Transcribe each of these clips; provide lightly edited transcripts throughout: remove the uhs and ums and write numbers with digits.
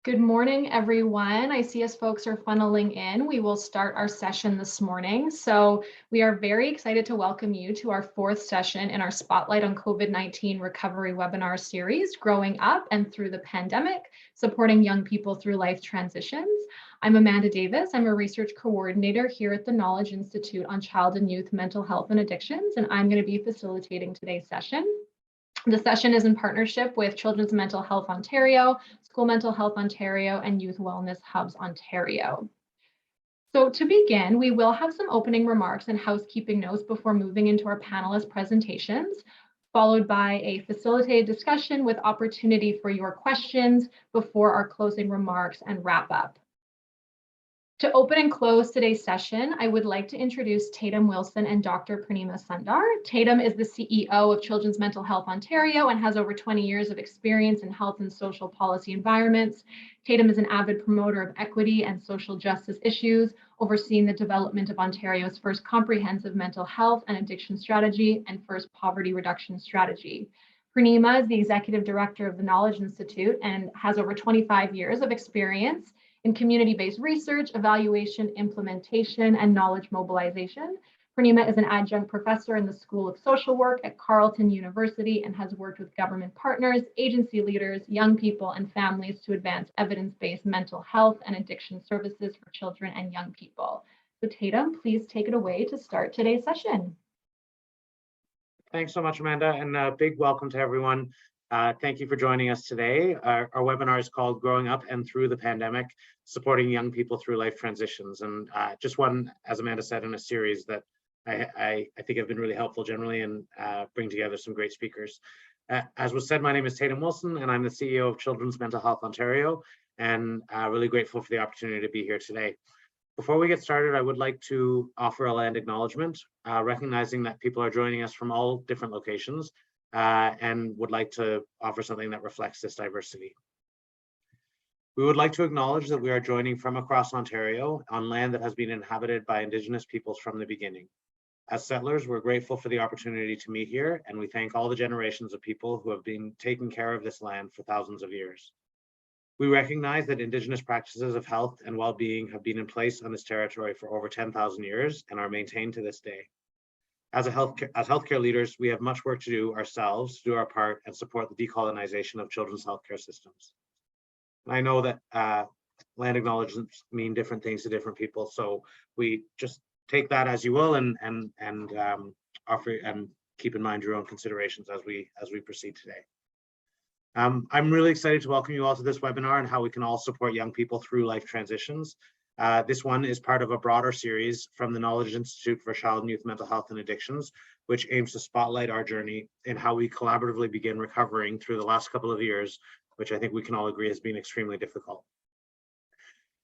Good morning, everyone. I see as folks are funneling in, we will start our session this morning. So we are very excited to welcome you to our fourth session in our Spotlight on COVID-19 Recovery webinar series, Growing Up and Through the Pandemic, Supporting Young People Through Life Transitions. I'm Amanda Davis. I'm a research coordinator here at the Knowledge Institute on Child and Youth Mental Health and Addictions, and I'm going to be facilitating today's session. The session is in partnership with Children's Mental Health Ontario, School Mental Health Ontario, and Youth Wellness Hubs Ontario. So to begin, we will have some opening remarks and housekeeping notes before moving into our panelist presentations, followed by a facilitated discussion with opportunity for your questions before our closing remarks and wrap up. To open and close today's session, I would like to introduce Tatum Wilson and Dr. Purnima Sundar. Tatum is the CEO of Children's Mental Health Ontario and has over 20 years of experience in health and social policy environments. Tatum is an avid promoter of equity and social justice issues, overseeing the development of Ontario's first comprehensive mental health and addiction strategy and first poverty reduction strategy. Purnima is the executive director of the Knowledge Institute and has over 25 years of experience in community-based research, evaluation, implementation, and knowledge mobilization. Purnima is an adjunct professor in the School of Social Work at Carleton University and has worked with government partners, agency leaders, young people, and families to advance evidence-based mental health and addiction services for children and young people. So Tatum, please take it away to start today's session. Thanks so much, Amanda, and a big welcome to everyone. Thank you for joining us today. Our webinar is called Growing Up and Through the Pandemic, Supporting Young People Through Life Transitions. And just one, as Amanda said, in a series that I think have been really helpful generally and bring together some great speakers. As was said, my name is Tatum Wilson, and I'm the CEO of Children's Mental Health Ontario, and really grateful for the opportunity to be here today. Before we get started, I would like to offer a land acknowledgement, recognizing that people are joining us from all different locations, and would like to offer something that reflects this diversity. We would like to acknowledge that we are joining from across Ontario on land that has been inhabited by Indigenous peoples from the beginning. As settlers, we're grateful for the opportunity to meet here, and we thank all the generations of people who have been taking care of this land for thousands of years. We recognize that Indigenous practices of health and well-being have been in place on this territory for over 10,000 years and are maintained to this day. As healthcare leaders, we have much work to do ourselves to do our part and support the decolonization of children's healthcare systems. And I know that land acknowledgements mean different things to different people, so we just take that as you will and offer and keep in mind your own considerations as we proceed today. I'm really excited to welcome you all to this webinar and how we can all support young people through life transitions. This one is part of a broader series from the Knowledge Institute for Child and Youth Mental Health and Addictions, which aims to spotlight our journey in how we collaboratively begin recovering through the last couple of years, which I think we can all agree has been extremely difficult.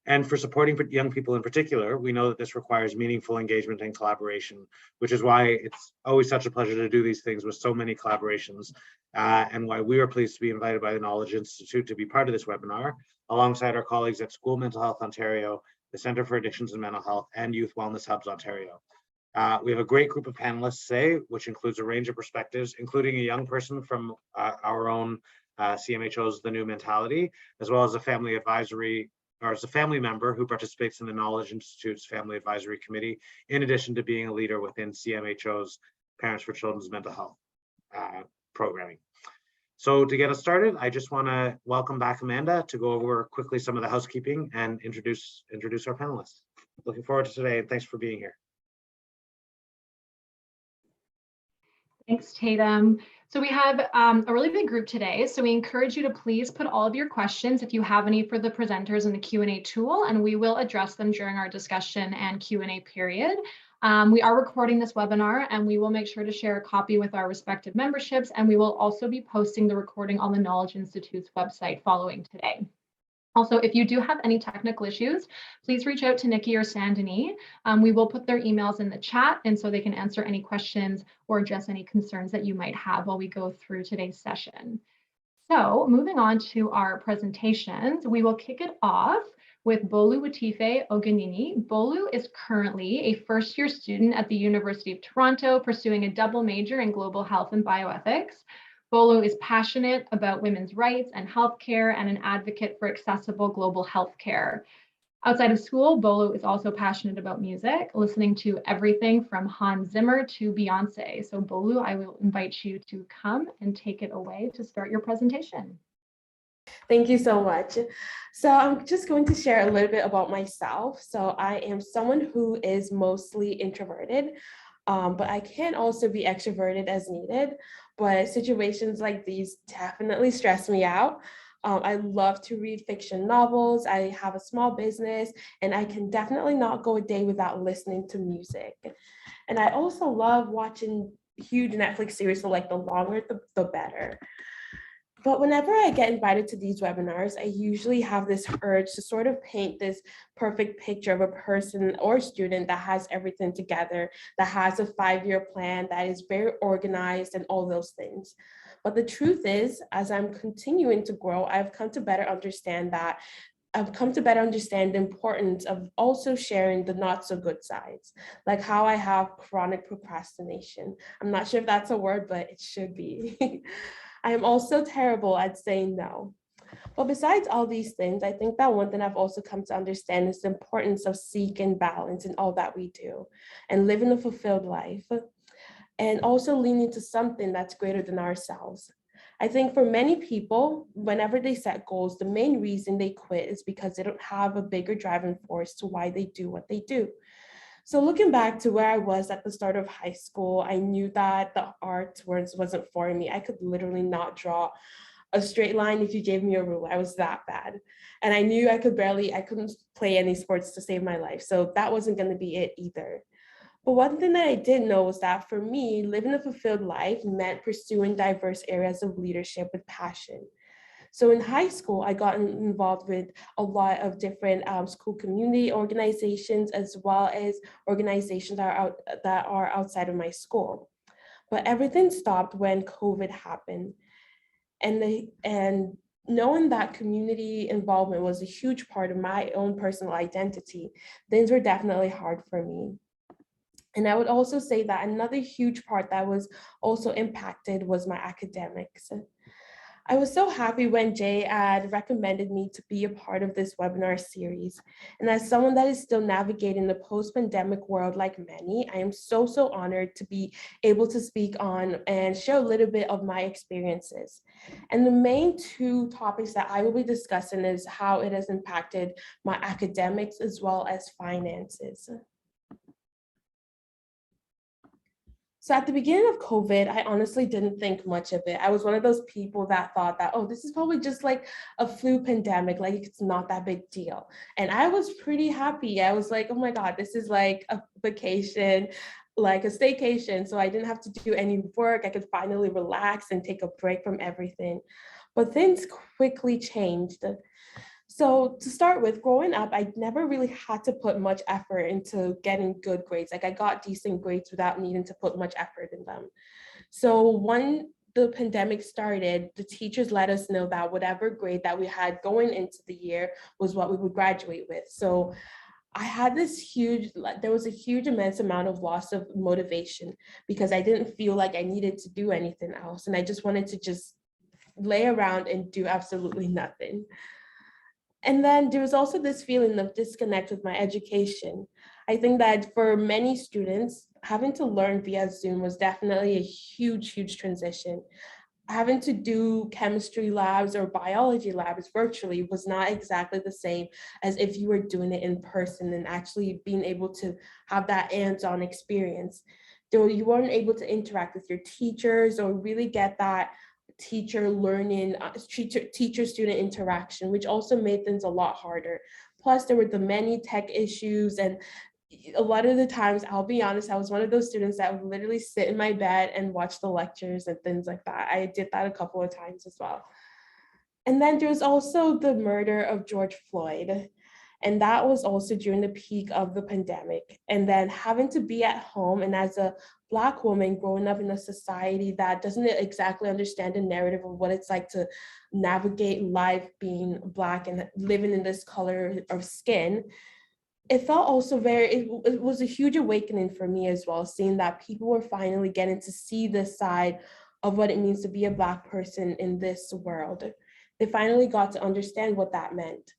And for supporting young people in particular, we know that this requires meaningful engagement and collaboration, which is why it's always such a pleasure to do these things with so many collaborations, and why we are pleased to be invited by the Knowledge Institute to be part of this webinar, alongside our colleagues at School Mental Health Ontario, the Centre for Addictions and Mental Health, and Youth Wellness Hubs Ontario. We have a great group of panelists today, which includes a range of perspectives, including a young person from our own CMHO's The New Mentality, as well as a family advisory, or as a family member who participates in the Knowledge Institute's Family Advisory Committee, in addition to being a leader within CMHO's Parents for Children's Mental Health programming. So to get us started, I just want to welcome back Amanda to go over quickly some of the housekeeping and introduce our panelists. Looking forward to today, and thanks for being here. Thanks, Tatum. So we have a really big group today, so we encourage you to please put all of your questions, if you have any, for the presenters in the Q&A tool, and we will address them during our discussion and Q&A period. We are recording this webinar, and we will make sure to share a copy with our respective memberships, and we will also be posting the recording on the Knowledge Institute's website following today. Also, if you do have any technical issues, please reach out to Nikki or Sandini. We will put their emails in the chat, and so they can answer any questions or address any concerns that you might have while we go through today's session. So moving on to our presentations, we will kick it off with Bolu Watife Ogunini. Bolu is currently a first-year student at the University of Toronto, pursuing a double major in global health and bioethics. Bolo is passionate about women's rights and healthcare and an advocate for accessible global healthcare. Outside of school, Bolo is also passionate about music, listening to everything from Hans Zimmer to Beyonce. So Bolu, I will invite you to come and take it away to start your presentation. Thank you so much. So I'm just going to share a little bit about myself. So I am someone who is mostly introverted, but I can also be extroverted as needed. But situations like these definitely stress me out. I love to read fiction novels. I have a small business, and I can definitely not go a day without listening to music. And I also love watching huge Netflix series, so like the longer, the better. But whenever I get invited to these webinars, I usually have this urge to sort of paint this perfect picture of a person or student that has everything together, that has a 5-year plan, that is very organized and all those things. But the truth is, as I'm continuing to grow, I've come to better understand the importance of also sharing the not so good sides, like how I have chronic procrastination. I'm not sure if that's a word, but it should be. I am also terrible at saying no. But besides all these things, I think that one thing I've also come to understand is the importance of seeking balance in all that we do and living a fulfilled life, and also leaning to something that's greater than ourselves. I think for many people, whenever they set goals, the main reason they quit is because they don't have a bigger driving force to why they do what they do. So looking back to where I was at the start of high school, I knew that the arts wasn't for me. I could literally not draw a straight line if you gave me a ruler. I was that bad. And I knew I couldn't play any sports to save my life. So that wasn't going to be it either. But one thing that I did know was that for me, living a fulfilled life meant pursuing diverse areas of leadership with passion. So in high school, I got involved with a lot of different school community organizations, as well as organizations that are outside of my school. But everything stopped when COVID happened. And knowing that community involvement was a huge part of my own personal identity, things were definitely hard for me. And I would also say that another huge part that was also impacted was my academics. I was so happy when Jay had recommended me to be a part of this webinar series. And as someone that is still navigating the post-pandemic world like many, I am so honored to be able to speak on and share a little bit of my experiences. And the main two topics that I will be discussing is how it has impacted my academics as well as finances. So at the beginning of COVID, I honestly didn't think much of it. I was one of those people that thought that, oh, this is probably just like a flu pandemic, like it's not that big deal. And I was pretty happy. I was like, oh my God, this is like a vacation, like a staycation. So I didn't have to do any work. I could finally relax and take a break from everything. But things quickly changed. So to start with, growing up, I never really had to put much effort into getting good grades. Like I got decent grades without needing to put much effort in them. So when the pandemic started, the teachers let us know that whatever grade that we had going into the year was what we would graduate with. So I had there was a huge immense amount of loss of motivation because I didn't feel like I needed to do anything else. And I just wanted to just lay around and do absolutely nothing. And then there was also this feeling of disconnect with my education. I think that for many students, having to learn via Zoom was definitely a huge transition. Having to do chemistry labs or biology labs virtually was not exactly the same as if you were doing it in person and actually being able to have that hands-on experience. Though you weren't able to interact with your teachers or really get that teacher learning, teacher-student interaction, which also made things a lot harder. Plus, there were the many tech issues, and a lot of the times, I'll be honest, I was one of those students that would literally sit in my bed and watch the lectures and things like that. I did that a couple of times as well. And then there was also the murder of George Floyd. And that was also during the peak of the pandemic. And then having to be at home, and as a Black woman growing up in a society that doesn't exactly understand the narrative of what it's like to navigate life being Black and living in this color of skin, it felt also it was a huge awakening for me as well, seeing that people were finally getting to see this side of what it means to be a Black person in this world. They finally got to understand what that meant.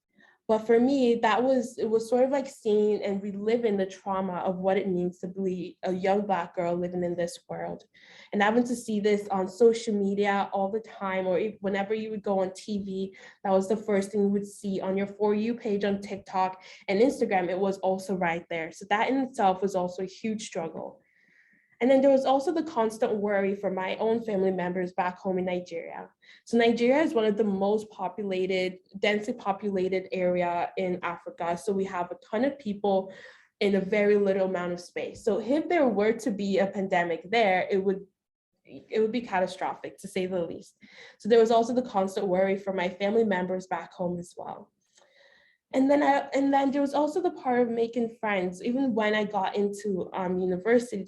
But for me, it was sort of like seeing and reliving the trauma of what it means to be a young Black girl living in this world. And having to see this on social media all the time, or whenever you would go on TV, that was the first thing you would see on your For You page on TikTok and Instagram. It was also right there. So that in itself was also a huge struggle. And then there was also the constant worry for my own family members back home in Nigeria. So Nigeria is one of the most populated, densely populated area in Africa. So we have a ton of people in a very little amount of space. So if there were to be a pandemic there, it would be catastrophic, to say the least. So there was also the constant worry for my family members back home as well. And then there was also the part of making friends. Even when I got into university,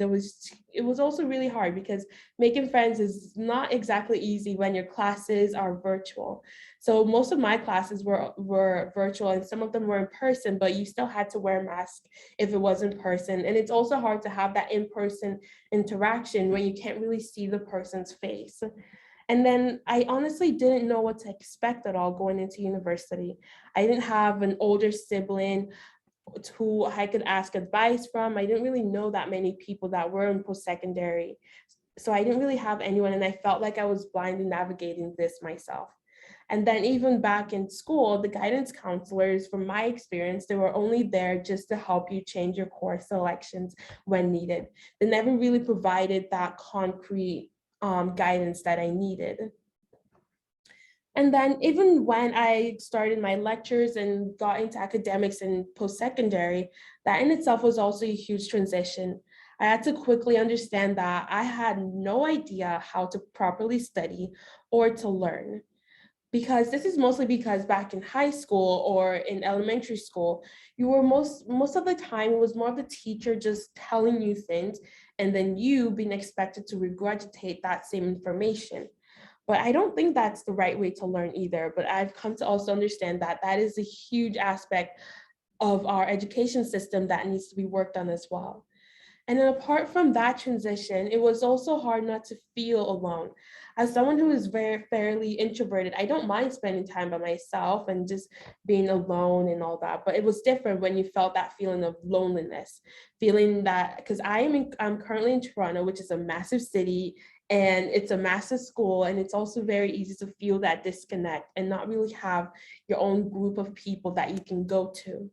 it was also really hard, because making friends is not exactly easy when your classes are virtual. So most of my classes were virtual, and some of them were in person, but you still had to wear a mask if it was in person. And it's also hard to have that in-person interaction when you can't really see the person's face. And then I honestly didn't know what to expect at all going into university. I didn't have an older sibling who I could ask advice from. I didn't really know that many people that were in post-secondary. So I didn't really have anyone, and I felt like I was blindly navigating this myself. And then even back in school, the guidance counselors, from my experience, they were only there just to help you change your course selections when needed. They never really provided that concrete guidance that I needed. And then even when I started my lectures and got into academics and post-secondary, that in itself was also a huge transition. I had to quickly understand that I had no idea how to properly study or to learn. Because this is mostly because back in high school or in elementary school, you were most of the time, it was more of the teacher just telling you things, and then you being expected to regurgitate that same information. But I don't think that's the right way to learn either. But I've come to also understand that that is a huge aspect of our education system that needs to be worked on as well. And then apart from that transition, it was also hard not to feel alone. As someone who is fairly introverted, I don't mind spending time by myself and just being alone and all that. But it was different when you felt that feeling of loneliness, feeling that, because I'm currently in Toronto, which is a massive city, and it's a massive school, and it's also very easy to feel that disconnect and not really have your own group of people that you can go to.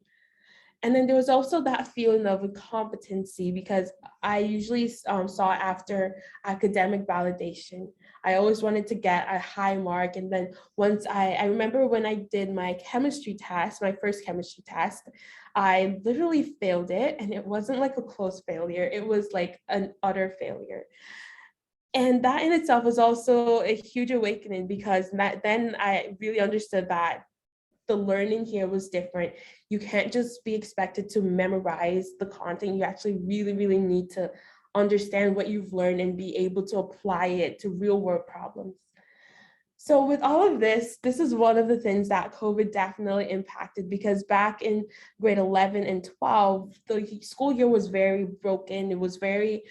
And then there was also that feeling of incompetency, because I usually saw after academic validation. I always wanted to get a high mark. And then once I remember when I did my chemistry test, my first chemistry test, I literally failed it. And it wasn't like a close failure. It was like an utter failure. And that in itself was also a huge awakening, because then I really understood that the learning here was different. You can't just be expected to memorize the content. You actually really, really need to understand what you've learned and be able to apply it to real world problems. So with all of this is one of the things that COVID definitely impacted, because back in grade 11 and 12, the school year was very broken. It was very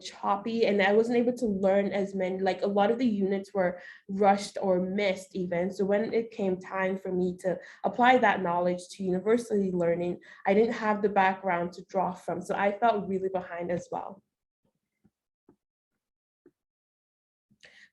choppy, and I wasn't able to learn as many, like a lot of the units were rushed or missed even. So when it came time for me to apply that knowledge to university learning, I didn't have the background to draw from. So I felt really behind as well.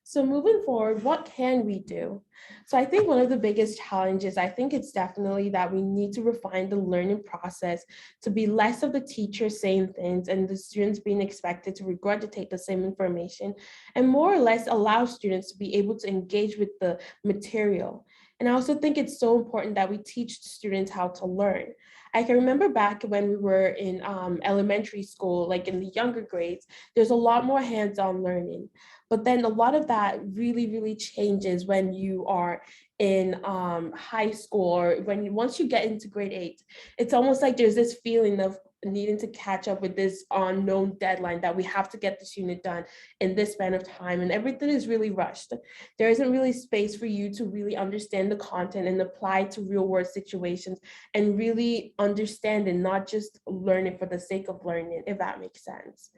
So moving forward, what can we do? So I think one of the biggest challenges, I think it's definitely that we need to refine the learning process to be less of the teacher saying things and the students being expected to regurgitate the same information, and more or less allow students to be able to engage with the material. And I also think it's so important that we teach students how to learn. I can remember back when we were in elementary school, like in the younger grades, there's a lot more hands-on learning. But then a lot of that really, really changes when you are in high school, or once you get into grade 8. It's almost like there's this feeling of needing to catch up with this unknown deadline that we have to get this unit done in this span of time, and everything is really rushed. There isn't really space for you to really understand the content and apply to real world situations and really understand and not just learn it for the sake of learning, if that makes sense.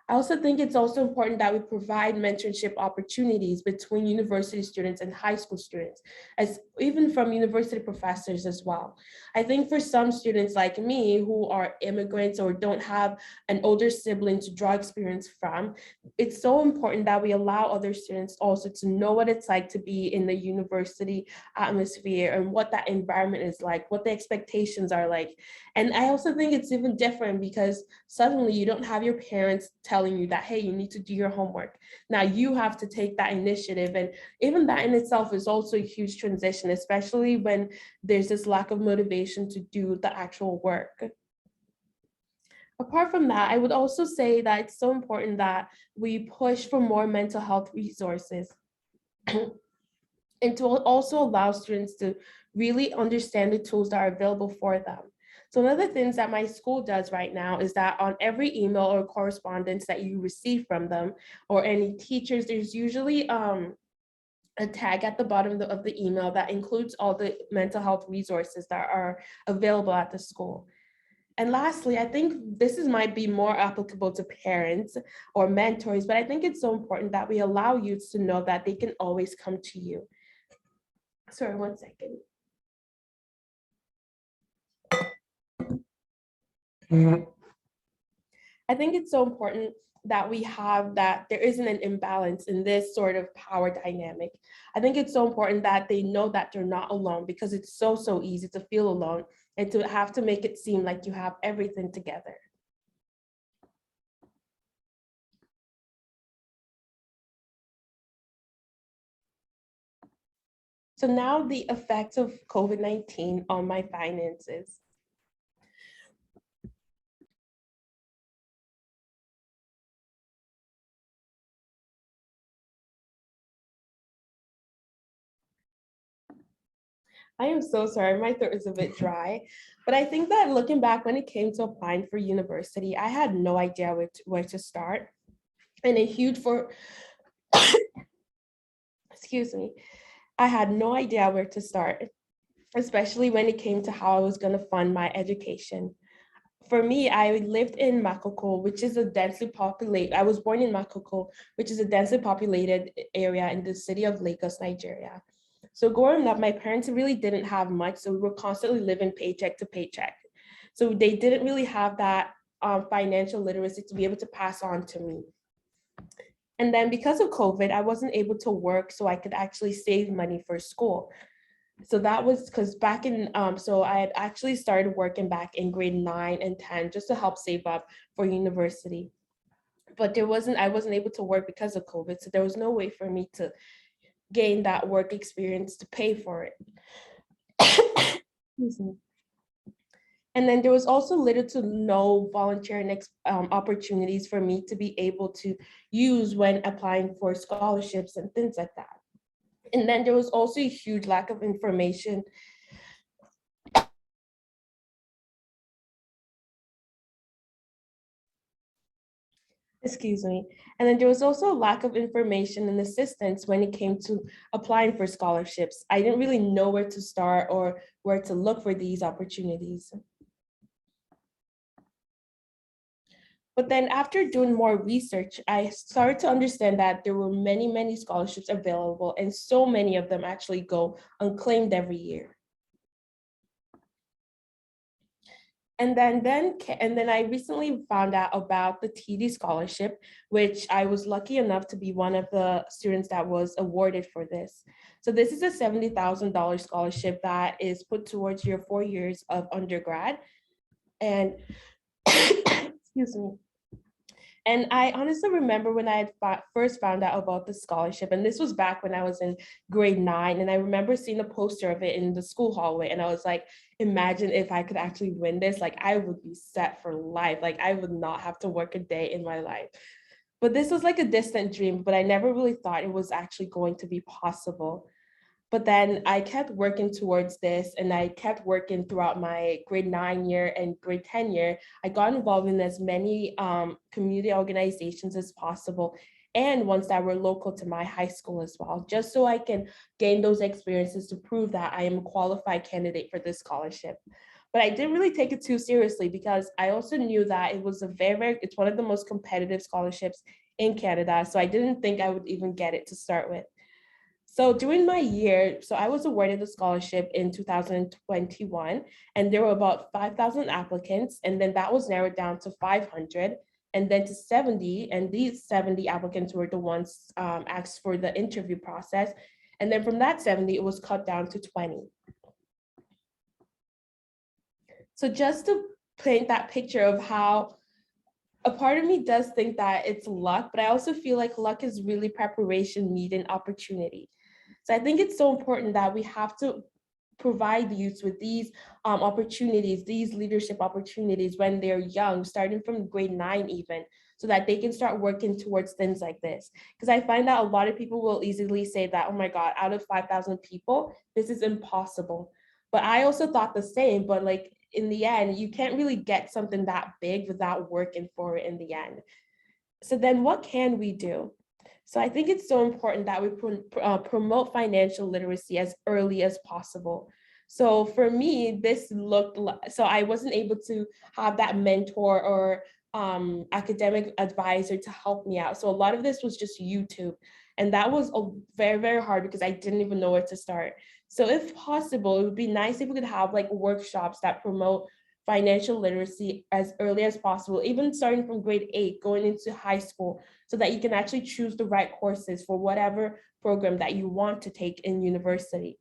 I also think it's also important that we provide mentorship opportunities between university students and high school students, as even from university professors as well. I think for some students like me who are immigrants or don't have an older sibling to draw experience from, it's so important that we allow other students also to know what it's like to be in the university atmosphere and what that environment is like, what the expectations are like. And I also think it's even different because suddenly you don't have your parents telling you that, hey, you need to do your homework. Now you have to take that initiative. And even that in itself is also a huge transition, especially when there's this lack of motivation to do the actual work. Apart from that, I would also say that it's so important that we push for more mental health resources and to also allow students to really understand the tools that are available for them. So one of the things that my school does right now is that on every email or correspondence that you receive from them or any teachers, there's usually a tag at the bottom of the email that includes all the mental health resources that are available at the school. And lastly, I think this might be more applicable to parents or mentors, but I think it's so important that we allow youths to know that they can always come to you. Sorry, 1 second. I think it's so important that we have that there isn't an imbalance in this sort of power dynamic. I think it's so important that they know that they're not alone because it's so easy to feel alone and to have to make it seem like you have everything together. So now the effects of COVID-19 on my finances. I am so sorry, my throat is a bit dry, but I think that looking back when it came to applying for university, I had no idea where to start. And a huge for, excuse me, I had no idea where to start, especially when it came to how I was going to fund my education. For me, I lived in Makoko, which is a densely populated, I was born in Makoko, which is a densely populated area in the city of Lagos, Nigeria. So growing up, my parents really didn't have much, so we were constantly living paycheck to paycheck. So they didn't really have that financial literacy to be able to pass on to me. And then because of COVID, I wasn't able to work so I could actually save money for school. So that was because back in, so I had actually started working back in grade 9 and 10 just to help save up for university. But I wasn't able to work because of COVID. So there was no way for me to gain that work experience to pay for it. Excuse me. And then there was also little to no volunteering opportunities for me to be able to use when applying for scholarships and things like that. And then there was also a huge lack of information. Excuse me. And then there was also a lack of information and assistance when it came to applying for scholarships. I didn't really know where to start or where to look for these opportunities. But then after doing more research, I started to understand that there were many scholarships available, and so many of them actually go unclaimed every year. And then I recently found out about the TD scholarship, which I was lucky enough to be one of the students that was awarded for this. So this is a $70,000 scholarship that is put towards your 4 years of undergrad. And excuse me. And I honestly remember when I had first found out about the scholarship, and this was back when I was in grade 9, and I remember seeing a poster of it in the school hallway, and I was like, imagine if I could actually win this, like I would be set for life, like I would not have to work a day in my life. But this was like a distant dream, but I never really thought it was actually going to be possible. But then I kept working towards this, and I kept working throughout my grade 9 year and grade 10 year. I got involved in as many community organizations as possible, and ones that were local to my high school as well, just so I can gain those experiences to prove that I am a qualified candidate for this scholarship. But I didn't really take it too seriously because I also knew that it was it's one of the most competitive scholarships in Canada. So I didn't think I would even get it to start with. So during my year, so I was awarded a scholarship in 2021, and there were about 5,000 applicants, and then that was narrowed down to 500, and then to 70, and these 70 applicants were the ones asked for the interview process. And then from that 70, it was cut down to 20. So just to paint that picture of how a part of me does think that it's luck, but I also feel like luck is really preparation meeting opportunity. So I think it's so important that we have to provide youths with these opportunities, these leadership opportunities when they're young, starting from grade 9 even, so that they can start working towards things like this. Because I find that a lot of people will easily say that, oh my God, out of 5,000 people, this is impossible. But I also thought the same, but like in the end, you can't really get something that big without working for it in the end. So then what can we do? So I think it's so important that we promote financial literacy as early as possible. So for me, this looked like, so I wasn't able to have that mentor or academic advisor to help me out. So a lot of this was just YouTube. And that was very, very hard because I didn't even know where to start. So if possible, it would be nice if we could have like workshops that promote financial literacy as early as possible, even starting from grade 8, going into high school, so that you can actually choose the right courses for whatever program that you want to take in university.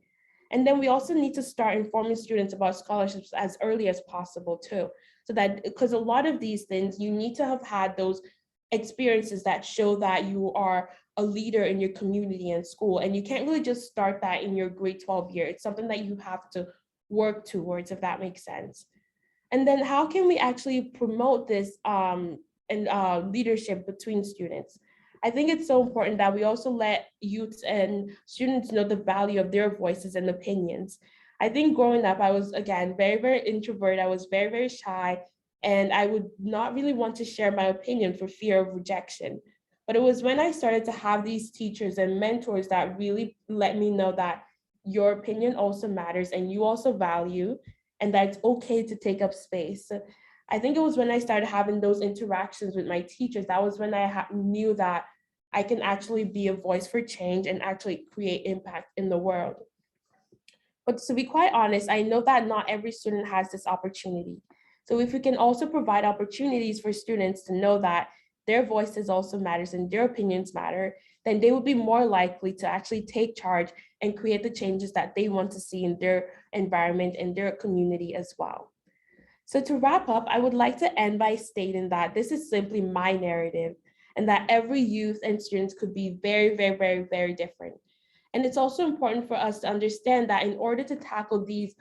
And then we also need to start informing students about scholarships as early as possible too. So that, because a lot of these things, you need to have had those experiences that show that you are a leader in your community and school. And you can't really just start that in your grade 12 year. It's something that you have to work towards, if that makes sense. And then how can we actually promote this leadership between students? I think it's so important that we also let youths and students know the value of their voices and opinions. I think growing up, I was, again, very, very introvert. I was very, very shy, and I would not really want to share my opinion for fear of rejection. But it was when I started to have these teachers and mentors that really let me know that your opinion also matters and you also value, and that it's okay to take up space. I think it was when I started having those interactions with my teachers, that was when I knew that I can actually be a voice for change and actually create impact in the world. But to be quite honest, I know that not every student has this opportunity. So if we can also provide opportunities for students to know that their voices also matters and their opinions matter, then they will be more likely to actually take charge and create the changes that they want to see in their environment and their community as well. So to wrap up, I would like to end by stating that this is simply my narrative, and that every youth and students could be very, very, very, very different. And it's also important for us to understand that in order to tackle these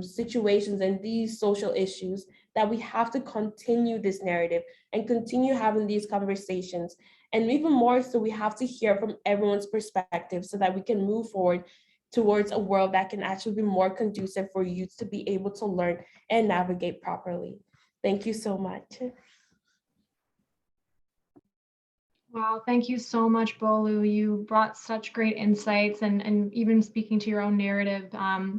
situations and these social issues, that we have to continue this narrative and continue having these conversations. And even more so, we have to hear from everyone's perspective so that we can move forward towards a world that can actually be more conducive for youth to be able to learn and navigate properly. Thank you so much. Wow, thank you so much, Bolu. You brought such great insights, and even speaking to your own narrative,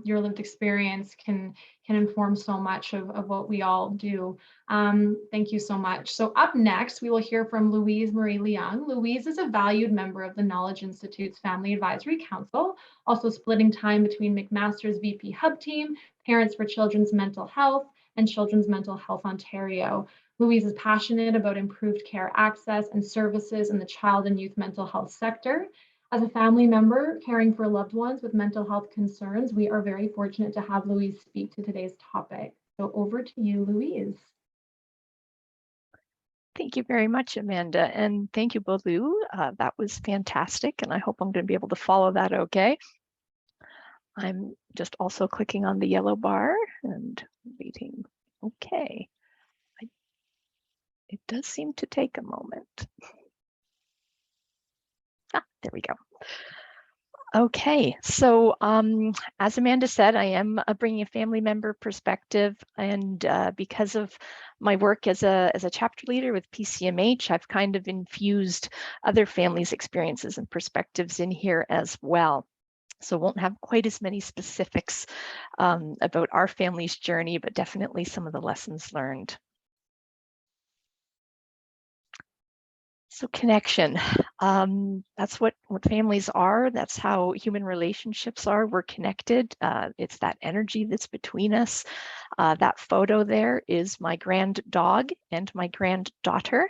your lived experience can inform so much of what we all do. Thank you so much. So up next, we will hear from Louise Marie Leung. Louise is a valued member of the Knowledge Institute's Family Advisory Council, also splitting time between McMaster's VP Hub team, Parents for Children's Mental Health, and Children's Mental Health Ontario. Louise is passionate about improved care access and services in the child and youth mental health sector. As a family member caring for loved ones with mental health concerns, we are very fortunate to have Louise speak to today's topic. So over to you, Louise. Thank you very much, Amanda, and thank you, Bolu. That was fantastic, and I hope I'm going to be able to follow that okay. I'm just also clicking on the yellow bar and waiting. Okay. It does seem to take a moment. There we go. Okay, so as Amanda said, I am bringing a family member perspective, and because of my work as a chapter leader with PCMH, I've kind of infused other families' experiences and perspectives in here as well. So won't have quite as many specifics about our family's journey, but definitely some of the lessons learned. So connection, that's what families are. That's how human relationships are. We're connected. It's that energy that's between us. That photo there is my grand dog and my granddaughter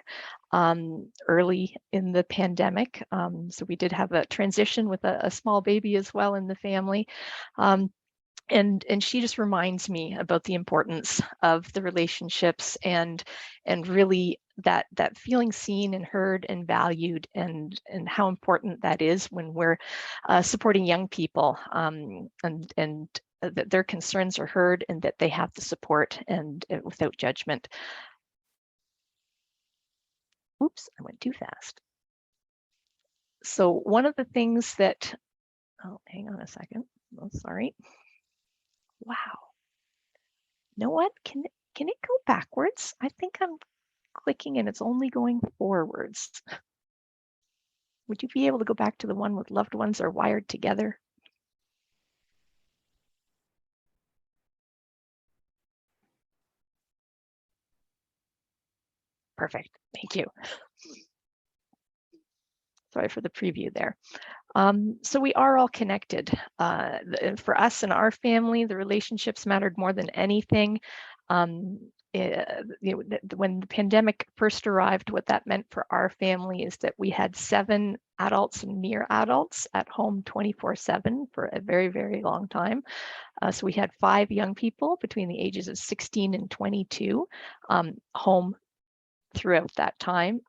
early in the pandemic. So we did have a transition with a small baby as well in the family. And she just reminds me about the importance of the relationships and really that feeling seen and heard and valued, and how important that is when we're supporting young people, and that their concerns are heard and that they have the support and without judgment. Oops, I went too fast. So one of the things that, oh, hang on a second. Oh, sorry. Wow. You know what? Can it go backwards? I think I'm clicking and it's only going forwards. Would you be able to go back to the one with loved ones are wired together? Perfect. Thank you. Sorry for the preview there. So we are all connected. For us and our family, the relationships mattered more than anything. When the pandemic first arrived, what that meant for our family is that we had 7 adults and near adults at home 24/7 for a very, very long time. So we had 5 young people between the ages of 16 and 22 home throughout that time.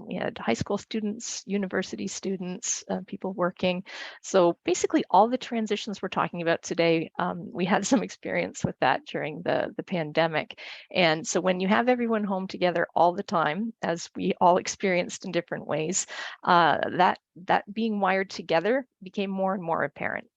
We had high school students, university students, people working. So basically all the transitions we're talking about today, we had some experience with that during the pandemic. And so when you have everyone home together all the time, as we all experienced in different ways, that being wired together became more and more apparent.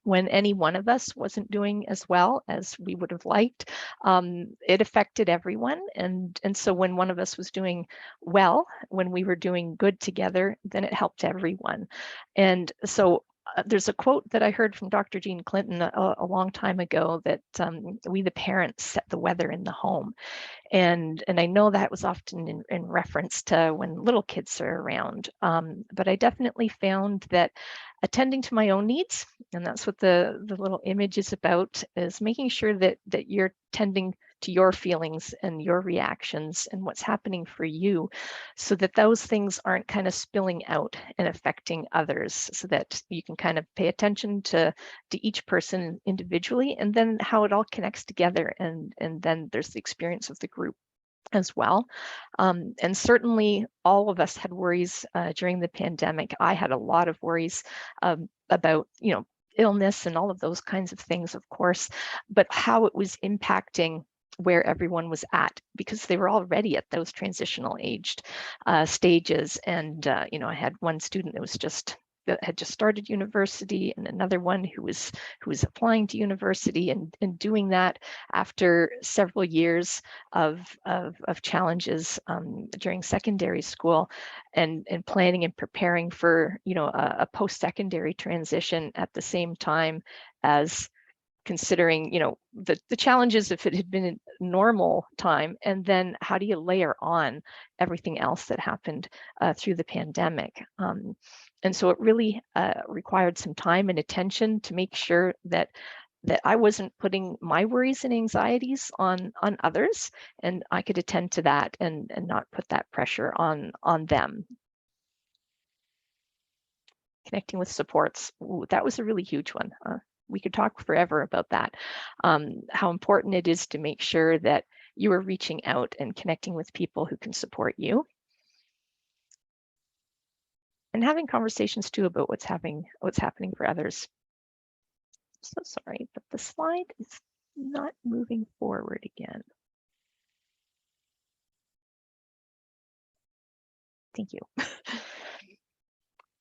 When any one of us wasn't doing as well as we would have liked, it affected everyone. And so when one of us was doing well, when we were doing good together, then it helped everyone. And so there's a quote that I heard from Dr. Jean Clinton a long time ago that we, the parents, set the weather in the home. And I know that was often in reference to when little kids are around. But I definitely found that attending to my own needs, and that's what the little image is about, is making sure that you're tending to your feelings and your reactions and what's happening for you, so that those things aren't kind of spilling out and affecting others, so that you can kind of pay attention to each person individually, and then how it all connects together, and then there's the experience of the group as well. And certainly all of us had worries during the pandemic. I had a lot of worries about, illness and all of those kinds of things, of course, but how it was impacting where everyone was at, because they were already at those transitional aged stages. And, I had one student that had just started university, and another one who was applying to university and doing that after several years of challenges during secondary school, and planning and preparing for a post-secondary transition at the same time as considering the challenges if it had been a normal time, and then how do you layer on everything else that happened through the pandemic. And so it really required some time and attention to make sure that I wasn't putting my worries and anxieties on others, and I could attend to that and not put that pressure on them. Connecting with supports, ooh, that was a really huge one. We could talk forever about that. How important it is to make sure that you are reaching out and connecting with people who can support you. And having conversations too about what's happening for others. So sorry, but the slide is not moving forward again. Thank you.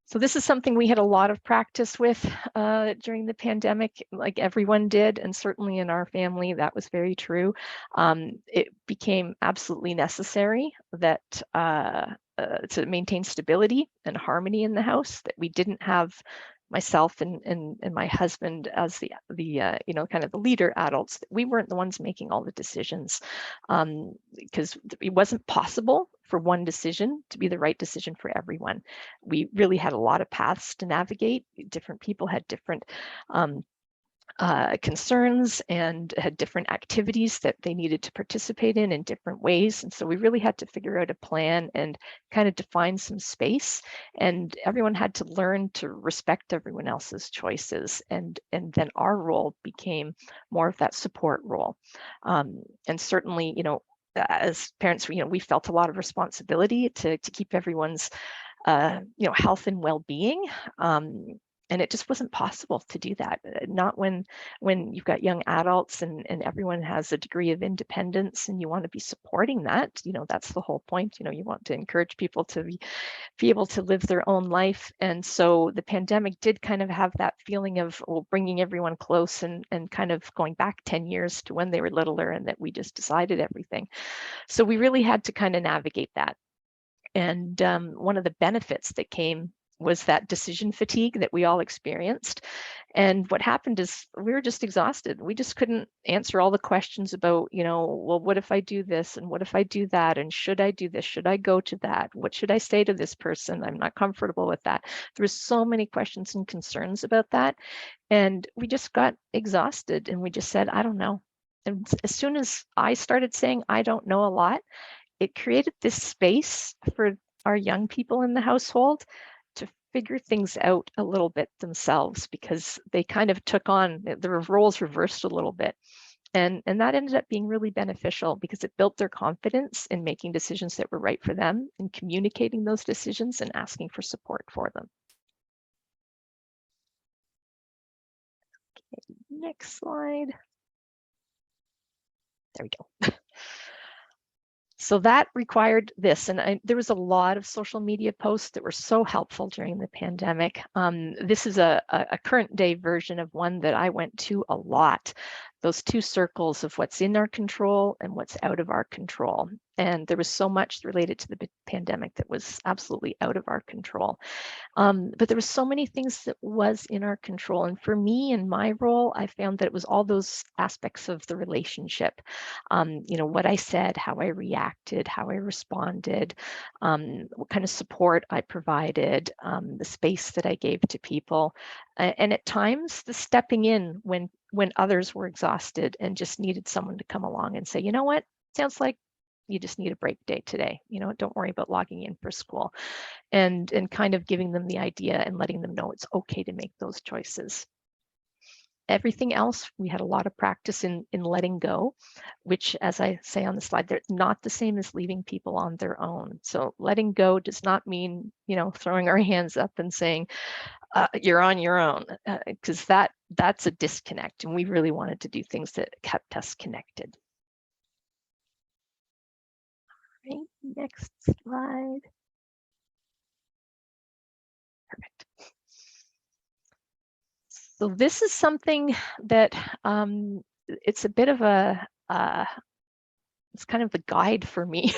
So this is something we had a lot of practice with during the pandemic, like everyone did, and certainly in our family, that was very true. It became absolutely necessary that to maintain stability and harmony in the house, that we didn't have myself and my husband as the kind of the leader adults, we weren't the ones making all the decisions, because it wasn't possible for one decision to be the right decision for everyone. We really had a lot of paths to navigate. Different people had different concerns and had different activities that they needed to participate in different ways. And so we really had to figure out a plan and kind of define some space. And everyone had to learn to respect everyone else's choices. And then our role became more of that support role. And certainly, as parents, we felt a lot of responsibility to keep everyone's health and well-being. And it just wasn't possible to do that. Not when you've got young adults and everyone has a degree of independence and you want to be supporting that. That's the whole point. You want to encourage people to be able to live their own life. And so the pandemic did kind of have that feeling of bringing everyone close and kind of going back 10 years to when they were littler and that we just decided everything. So we really had to kind of navigate that. And one of the benefits that came was that decision fatigue that we all experienced. And what happened is we were just exhausted. We just couldn't answer all the questions about, well, what if I do this? And what if I do that? And should I do this? Should I go to that? What should I say to this person? I'm not comfortable with that. There was so many questions and concerns about that. And we just got exhausted and we just said, I don't know. And as soon as I started saying, I don't know a lot, it created this space for our young people in the household to figure things out a little bit themselves, because they kind of took on, the roles reversed a little bit. And that ended up being really beneficial because it built their confidence in making decisions that were right for them and communicating those decisions and asking for support for them. Okay, next slide. There we go. So that required this, and there was a lot of social media posts that were so helpful during the pandemic. This is a current day version of one that I went to a lot. Those two circles of what's in our control and what's out of our control. And there was so much related to the pandemic that was absolutely out of our control. But there was so many things that was in our control. And for me, in my role, I found that it was all those aspects of the relationship. What I said, how I reacted, how I responded, what kind of support I provided, the space that I gave to people. And at times, the stepping in when others were exhausted and just needed someone to come along and say, you know what, sounds like you just need a break day today. Don't worry about logging in for school, and kind of giving them the idea and letting them know it's okay to make those choices. Everything else, we had a lot of practice in letting go, which, as I say on the slide, they're not the same as leaving people on their own. So letting go does not mean, throwing our hands up and saying, you're on your own, because that's a disconnect. And we really wanted to do things that kept us connected. All right, next slide. Perfect. So this is something that it's a bit of it's kind of the guide for me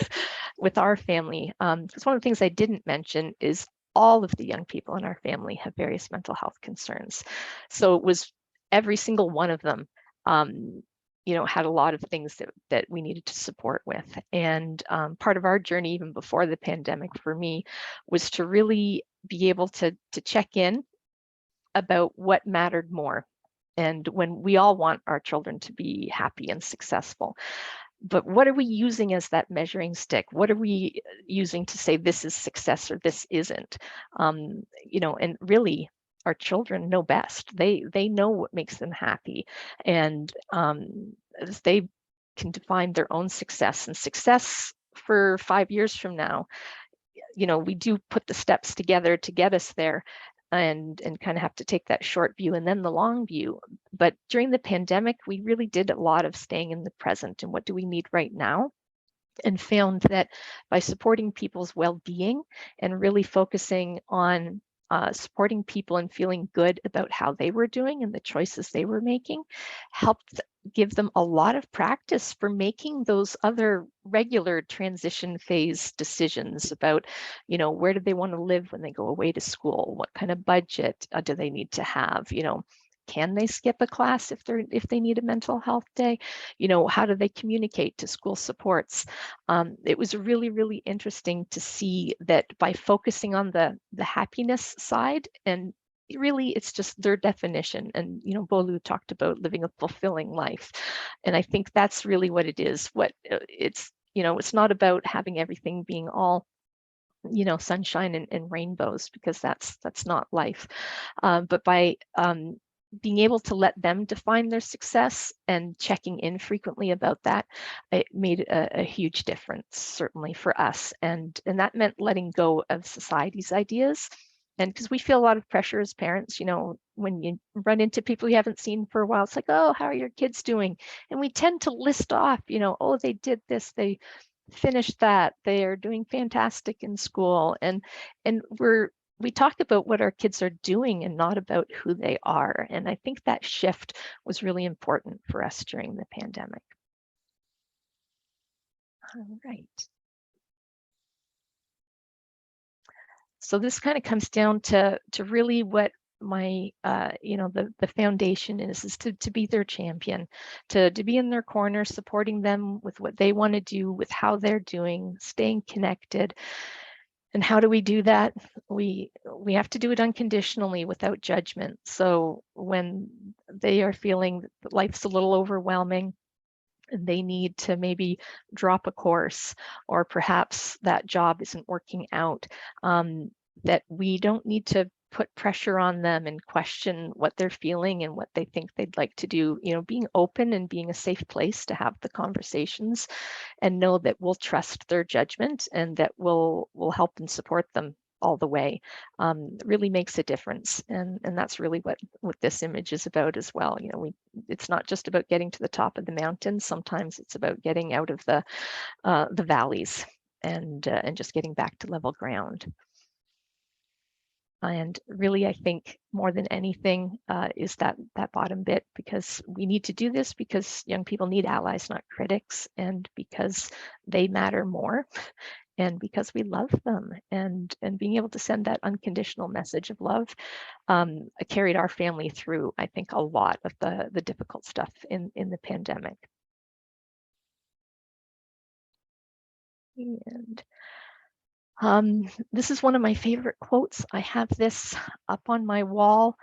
with our family. Because one of the things I didn't mention is all of the young people in our family have various mental health concerns. So it was every single one of them, had a lot of things that we needed to support with. And part of our journey, even before the pandemic for me, was to really be able to check in about what mattered more. And when we all want our children to be happy and successful, but what are we using as that measuring stick? What are we using to say this is success or this isn't? And really our children know best. They know what makes them happy, and they can define their own success. And success for 5 years from now, we do put the steps together to get us there, and kind of have to take that short view and then the long view. But during the pandemic, we really did a lot of staying in the present and what do we need right now, and found that by supporting people's well-being and really focusing on supporting people and feeling good about how they were doing and the choices they were making, helped give them a lot of practice for making those other regular transition phase decisions about, where do they want to live when they go away to school? What kind of budget do they need to have? Can they skip a class if they need a mental health day? How do they communicate to school supports? It was really, really interesting to see that by focusing on the happiness side, and really it's just their definition. And Bolu talked about living a fulfilling life, and I think that's really what it is. It's not about having everything being all sunshine and rainbows, because that's not life. But by being able to let them define their success and checking in frequently about that, it made a huge difference, certainly for us. And that meant letting go of society's ideas. And because we feel a lot of pressure as parents, when you run into people you haven't seen for a while, it's like, oh, how are your kids doing? And we tend to list off, oh, they did this, they finished that, they are doing fantastic in school. And we talk about what our kids are doing and not about who they are. And I think that shift was really important for us during the pandemic. All right. So this kind of comes down to really what my, the foundation is to be their champion, to be in their corner, supporting them with what they want to do, with how they're doing, staying connected. And how do we do that? We have to do it unconditionally, without judgment. So when they are feeling that life's a little overwhelming, and they need to maybe drop a course, or perhaps that job isn't working out, that we don't need to put pressure on them and question what they're feeling and what they think they'd like to do. Being open and being a safe place to have the conversations, and know that we'll trust their judgment and that we'll help and support them all the way, really makes a difference. And that's really what this image is about as well. It's not just about getting to the top of the mountain. Sometimes it's about getting out of the valleys and just getting back to level ground. And really, I think more than anything is that bottom bit, because we need to do this because young people need allies, not critics, and because they matter more, and because we love them. And being able to send that unconditional message of love carried our family through, I think, a lot of the difficult stuff in the pandemic. And this is one of my favorite quotes. I have this up on my wall.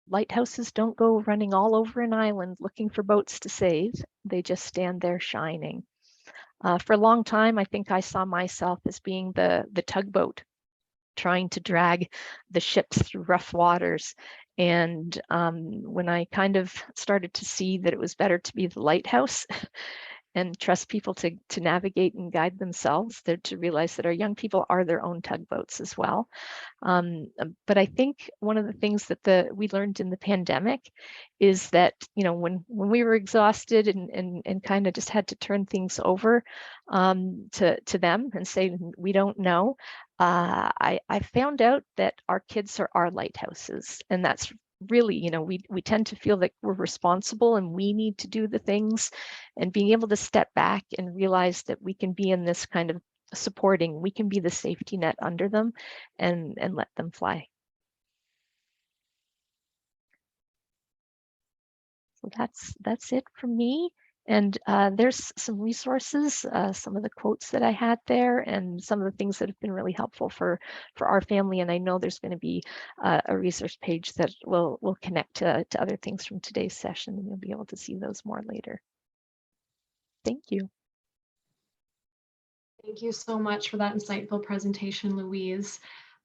Lighthouses don't go running all over an island looking for boats to save. They just stand there shining. For a long time, I think I saw myself as being the tugboat, trying to drag the ships through rough waters. And when I kind of started to see that it was better to be the lighthouse and trust people to navigate and guide themselves, to realize that our young people are their own tugboats as well. But I think one of the things that we learned in the pandemic is that, when we were exhausted and kind of just had to turn things over to them and say, we don't know, I found out that our kids are our lighthouses. And that's really, we tend to feel that we're responsible and we need to do the things, and being able to step back and realize that we can be in this kind of supporting, we can be the safety net under them and let them fly. So that's it from me. And there's some resources, some of the quotes that I had there, and some of the things that have been really helpful for our family. And I know there's going to be a resource page that will connect to other things from today's session, and you'll be able to see those more later. Thank you. Thank you so much for that insightful presentation, Louise.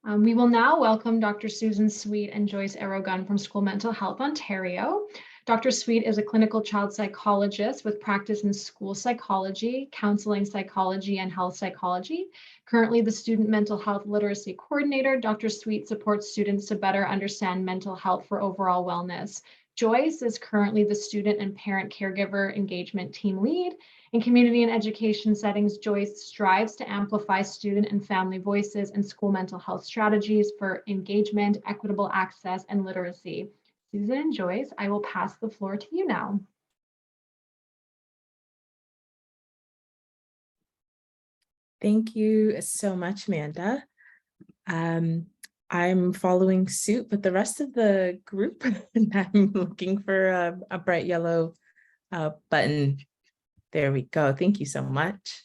We will now welcome Dr. Susan Sweet and Joyce Aragon from School Mental Health Ontario. Dr. Sweet is a clinical child psychologist with practice in school psychology, counseling psychology, and health psychology. Currently the student mental health literacy coordinator, Dr. Sweet supports students to better understand mental health for overall wellness. Joyce is currently the student and parent caregiver engagement team lead. In community and education settings, Joyce strives to amplify student and family voices and school mental health strategies for engagement, equitable access, and literacy. Susan and Joyce, I will pass the floor to you now. Thank you so much, Amanda. I'm following suit with the rest of the group, and I'm looking for a bright yellow button. There we go. Thank you so much.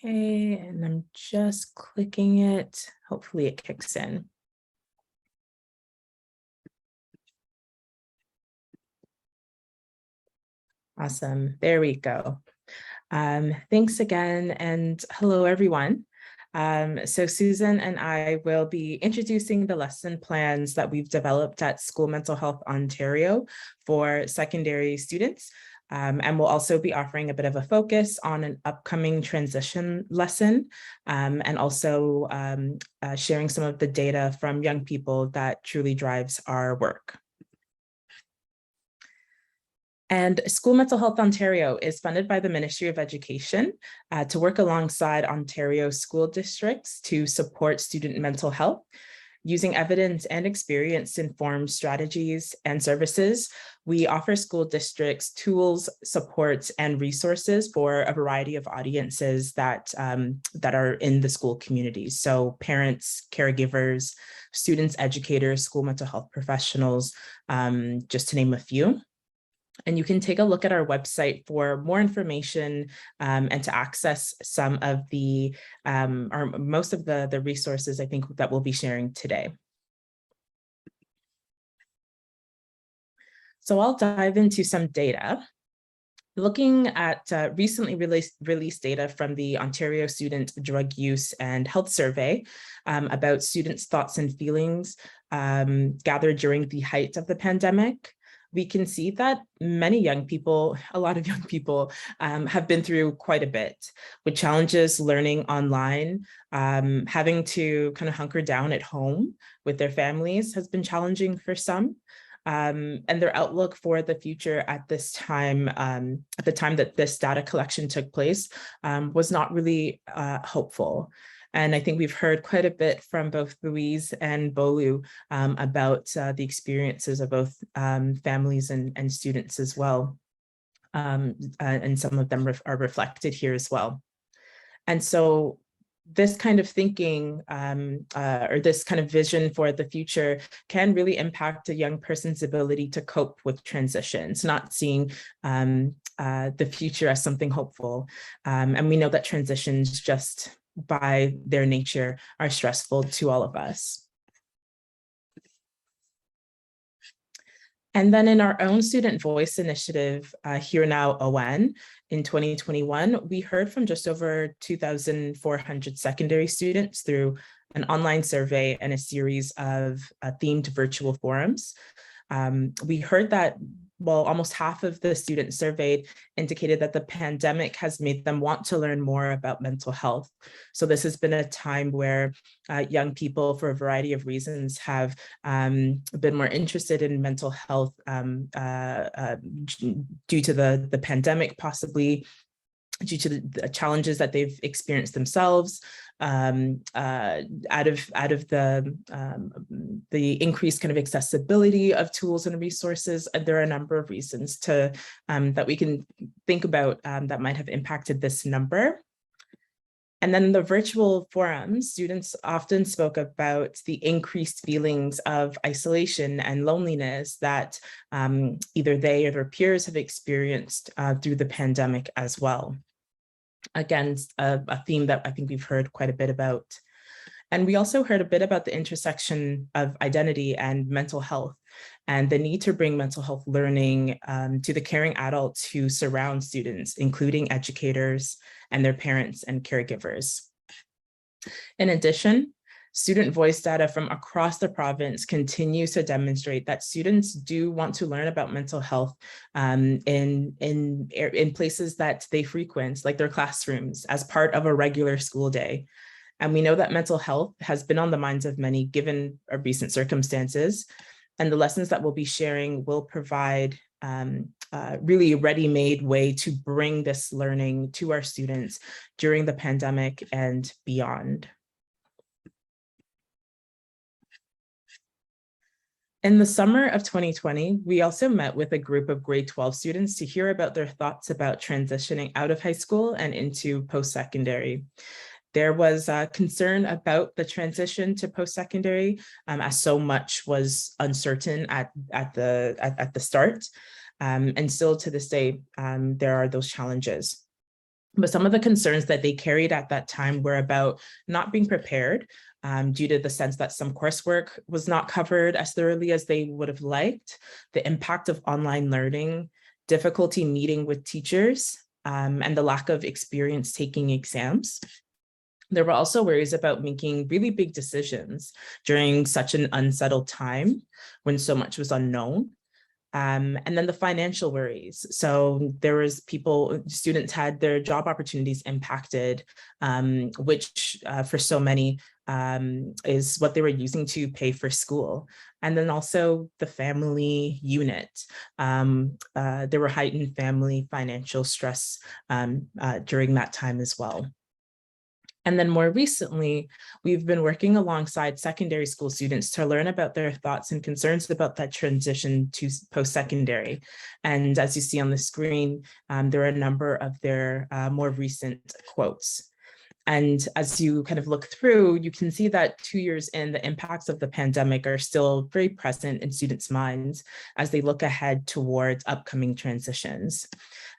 Okay, and I'm just clicking it. Hopefully it kicks in. Awesome. There we go. Thanks again, and hello, everyone. So Susan and I will be introducing the lesson plans that we've developed at School Mental Health Ontario for secondary students. And we'll also be offering a bit of a focus on an upcoming transition lesson, and also sharing some of the data from young people that truly drives our work. And School Mental Health Ontario is funded by the Ministry of Education to work alongside Ontario school districts to support student mental health. Using evidence and experience to inform strategies and services, we offer school districts tools, supports, and resources for a variety of audiences that are in the school communities. So parents, caregivers, students, educators, school mental health professionals, just to name a few. And you can take a look at our website for more information and to access some of the, or most of the resources I think that we'll be sharing today. So I'll dive into some data. Looking at recently released data from the Ontario Student Drug Use and Health Survey about students' thoughts and feelings gathered during the height of the pandemic, we can see that many young people, a lot of young people, have been through quite a bit with challenges learning online. Having to kind of hunker down at home with their families has been challenging for some. And their outlook for the future at this time, at the time that this data collection took place, was not really hopeful. And I think we've heard quite a bit from both Louise and Bolu about the experiences of both families and students as well. And some of them are reflected here as well. And so this kind of thinking or this kind of vision for the future can really impact a young person's ability to cope with transitions, not seeing the future as something hopeful. And we know that transitions just by their nature are stressful to all of us. And then in our own Student Voice initiative, Here Now ON, in 2021, we heard from just over 2,400 secondary students through an online survey and a series of themed virtual forums. We heard that, well, almost half of the students surveyed indicated that the pandemic has made them want to learn more about mental health. So this has been a time where young people, for a variety of reasons, have been more interested in mental health due to the pandemic, possibly due to the challenges that they've experienced themselves, out of the increased kind of accessibility of tools and resources. And there are a number of reasons to that we can think about that might have impacted this number. And then in the virtual forums, students often spoke about the increased feelings of isolation and loneliness that either they or their peers have experienced through the pandemic as well. Again, a theme that I think we've heard quite a bit about. And we also heard a bit about the intersection of identity and mental health and the need to bring mental health learning to the caring adults who surround students, including educators and their parents and caregivers. In addition, student voice data from across the province continues to demonstrate that students do want to learn about mental health in places that they frequent, like their classrooms, as part of a regular school day. And we know that mental health has been on the minds of many given our recent circumstances. And the lessons that we'll be sharing will provide really a ready-made way to bring this learning to our students during the pandemic and beyond. In the summer of 2020, we also met with a group of grade 12 students to hear about their thoughts about transitioning out of high school and into post-secondary. There was concern about the transition to post-secondary as so much was uncertain at the start. And still to this day, there are those challenges. But some of the concerns that they carried at that time were about not being prepared due to the sense that some coursework was not covered as thoroughly as they would have liked, the impact of online learning, difficulty meeting with teachers, and the lack of experience taking exams. There were also worries about making really big decisions during such an unsettled time when so much was unknown. And then the financial worries. So there was students had their job opportunities impacted, which for so many is what they were using to pay for school. And then also the family unit. There were heightened family financial stress during that time as well. And then more recently, we've been working alongside secondary school students to learn about their thoughts and concerns about that transition to post-secondary. And as you see on the screen, there are a number of their more recent quotes. And as you kind of look through, you can see that 2 years in, the impacts of the pandemic are still very present in students' minds as they look ahead towards upcoming transitions.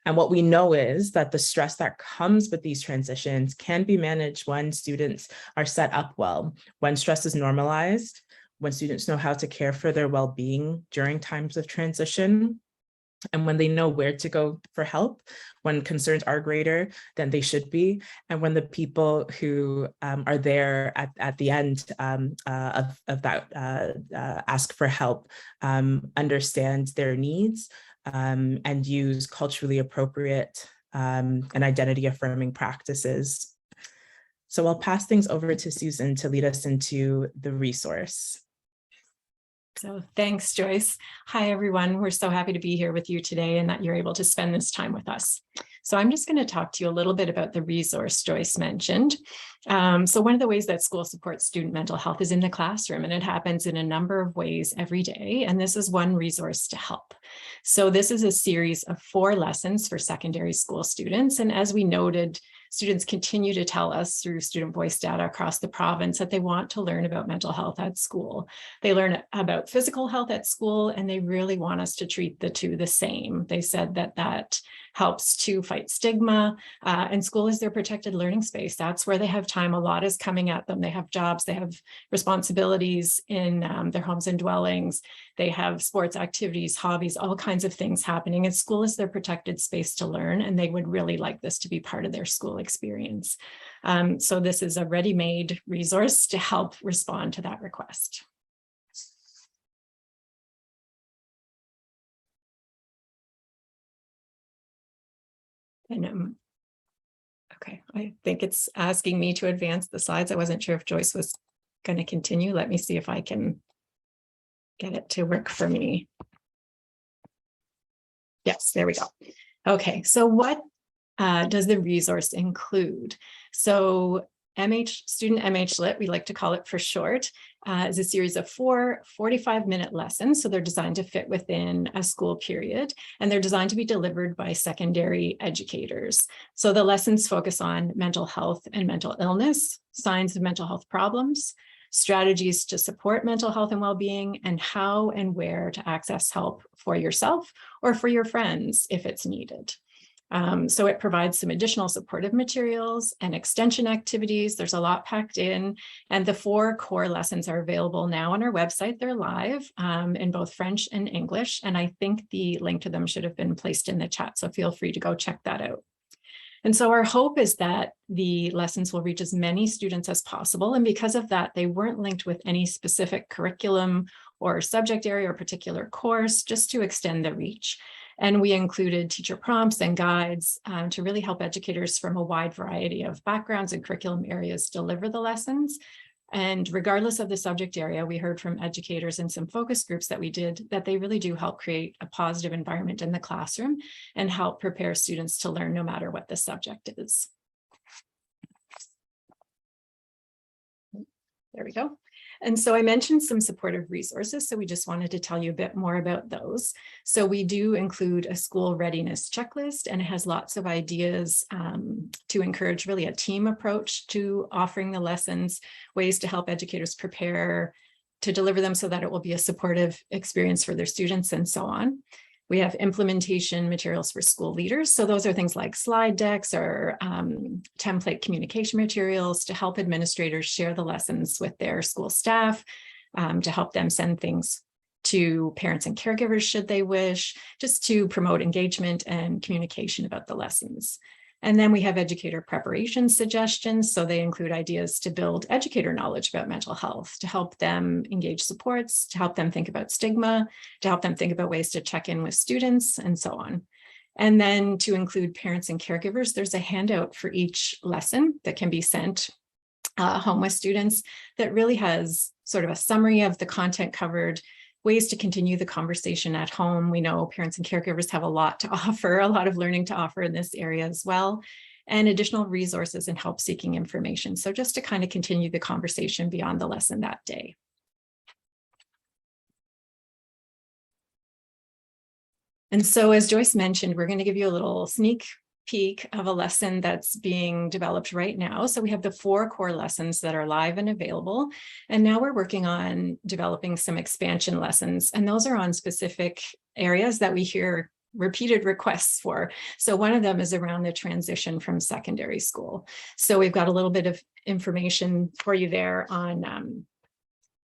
And what we know is that the stress that comes with these transitions can be managed when students are set up well, when stress is normalized, when students know how to care for their well-being during times of transition, and when they know where to go for help, when concerns are greater than they should be, and when the people who are there at the end of that ask for help understand their needs and use culturally appropriate and identity affirming practices. So I'll pass things over to Susan to lead us into the resource. So thanks, Joyce. Hi, everyone. We're so happy to be here with you today and that you're able to spend this time with us. So I'm just going to talk to you a little bit about the resource Joyce mentioned. So one of the ways that school supports student mental health is in the classroom, and it happens in a number of ways every day. And this is one resource to help. So this is a series of 4 lessons for secondary school students. And as we noted, students continue to tell us through student voice data across the province that they want to learn about mental health at school. They learn about physical health at school, and they really want us to treat the two the same. They said that that helps to fight stigma, and school is their protected learning space. That's where they have time. A lot is coming at them. They have jobs, they have responsibilities in their homes and dwellings. They have sports activities, hobbies, all kinds of things happening. And school is their protected space to learn, and they would really like this to be part of their school experience. So this is a ready-made resource to help respond to that request. And okay, I think it's asking me to advance the slides. I wasn't sure if Joyce was going to continue. Let me see if I can get it to work for me. Yes, there we go. Okay, so what does the resource include? So Student MH Lit, we like to call it for short, is a series of 4 45-minute lessons. So they're designed to fit within a school period, and they're designed to be delivered by secondary educators. So the lessons focus on mental health and mental illness, signs of mental health problems, strategies to support mental health and well-being, and how and where to access help for yourself or for your friends if it's needed. So it provides some additional supportive materials and extension activities. There's a lot packed in, and the 4 core lessons are available now on our website. They're live in both French and English, and I think the link to them should have been placed in the chat, so feel free to go check that out. And so our hope is that the lessons will reach as many students as possible, and because of that, they weren't linked with any specific curriculum or subject area or particular course, just to extend the reach. And we included teacher prompts and guides to really help educators from a wide variety of backgrounds and curriculum areas deliver the lessons. And regardless of the subject area, we heard from educators in some focus groups that we did that they really do help create a positive environment in the classroom and help prepare students to learn no matter what the subject is. There we go. And so I mentioned some supportive resources, so we just wanted to tell you a bit more about those. So we do include a school readiness checklist, and it has lots of ideas to encourage really a team approach to offering the lessons, ways to help educators prepare to deliver them so that it will be a supportive experience for their students and so on. We have implementation materials for school leaders. So those are things like slide decks or template communication materials to help administrators share the lessons with their school staff, to help them send things to parents and caregivers should they wish, just to promote engagement and communication about the lessons. And then we have educator preparation suggestions. So they include ideas to build educator knowledge about mental health, to help them engage supports, to help them think about stigma, to help them think about ways to check in with students and so on. And then to include parents and caregivers, there's a handout for each lesson that can be sent home with students that really has sort of a summary of the content covered, ways to continue the conversation at home. We know parents and caregivers have a lot to offer, a lot of learning to offer in this area as well, and additional resources and help seeking information. So just to kind of continue the conversation beyond the lesson that day. And so as Joyce mentioned, we're going to give you a little sneak peek of a lesson that's being developed right now. So we have the 4 core lessons that are live and available. And now we're working on developing some expansion lessons. And those are on specific areas that we hear repeated requests for. So one of them is around the transition from secondary school. So we've got a little bit of information for you there on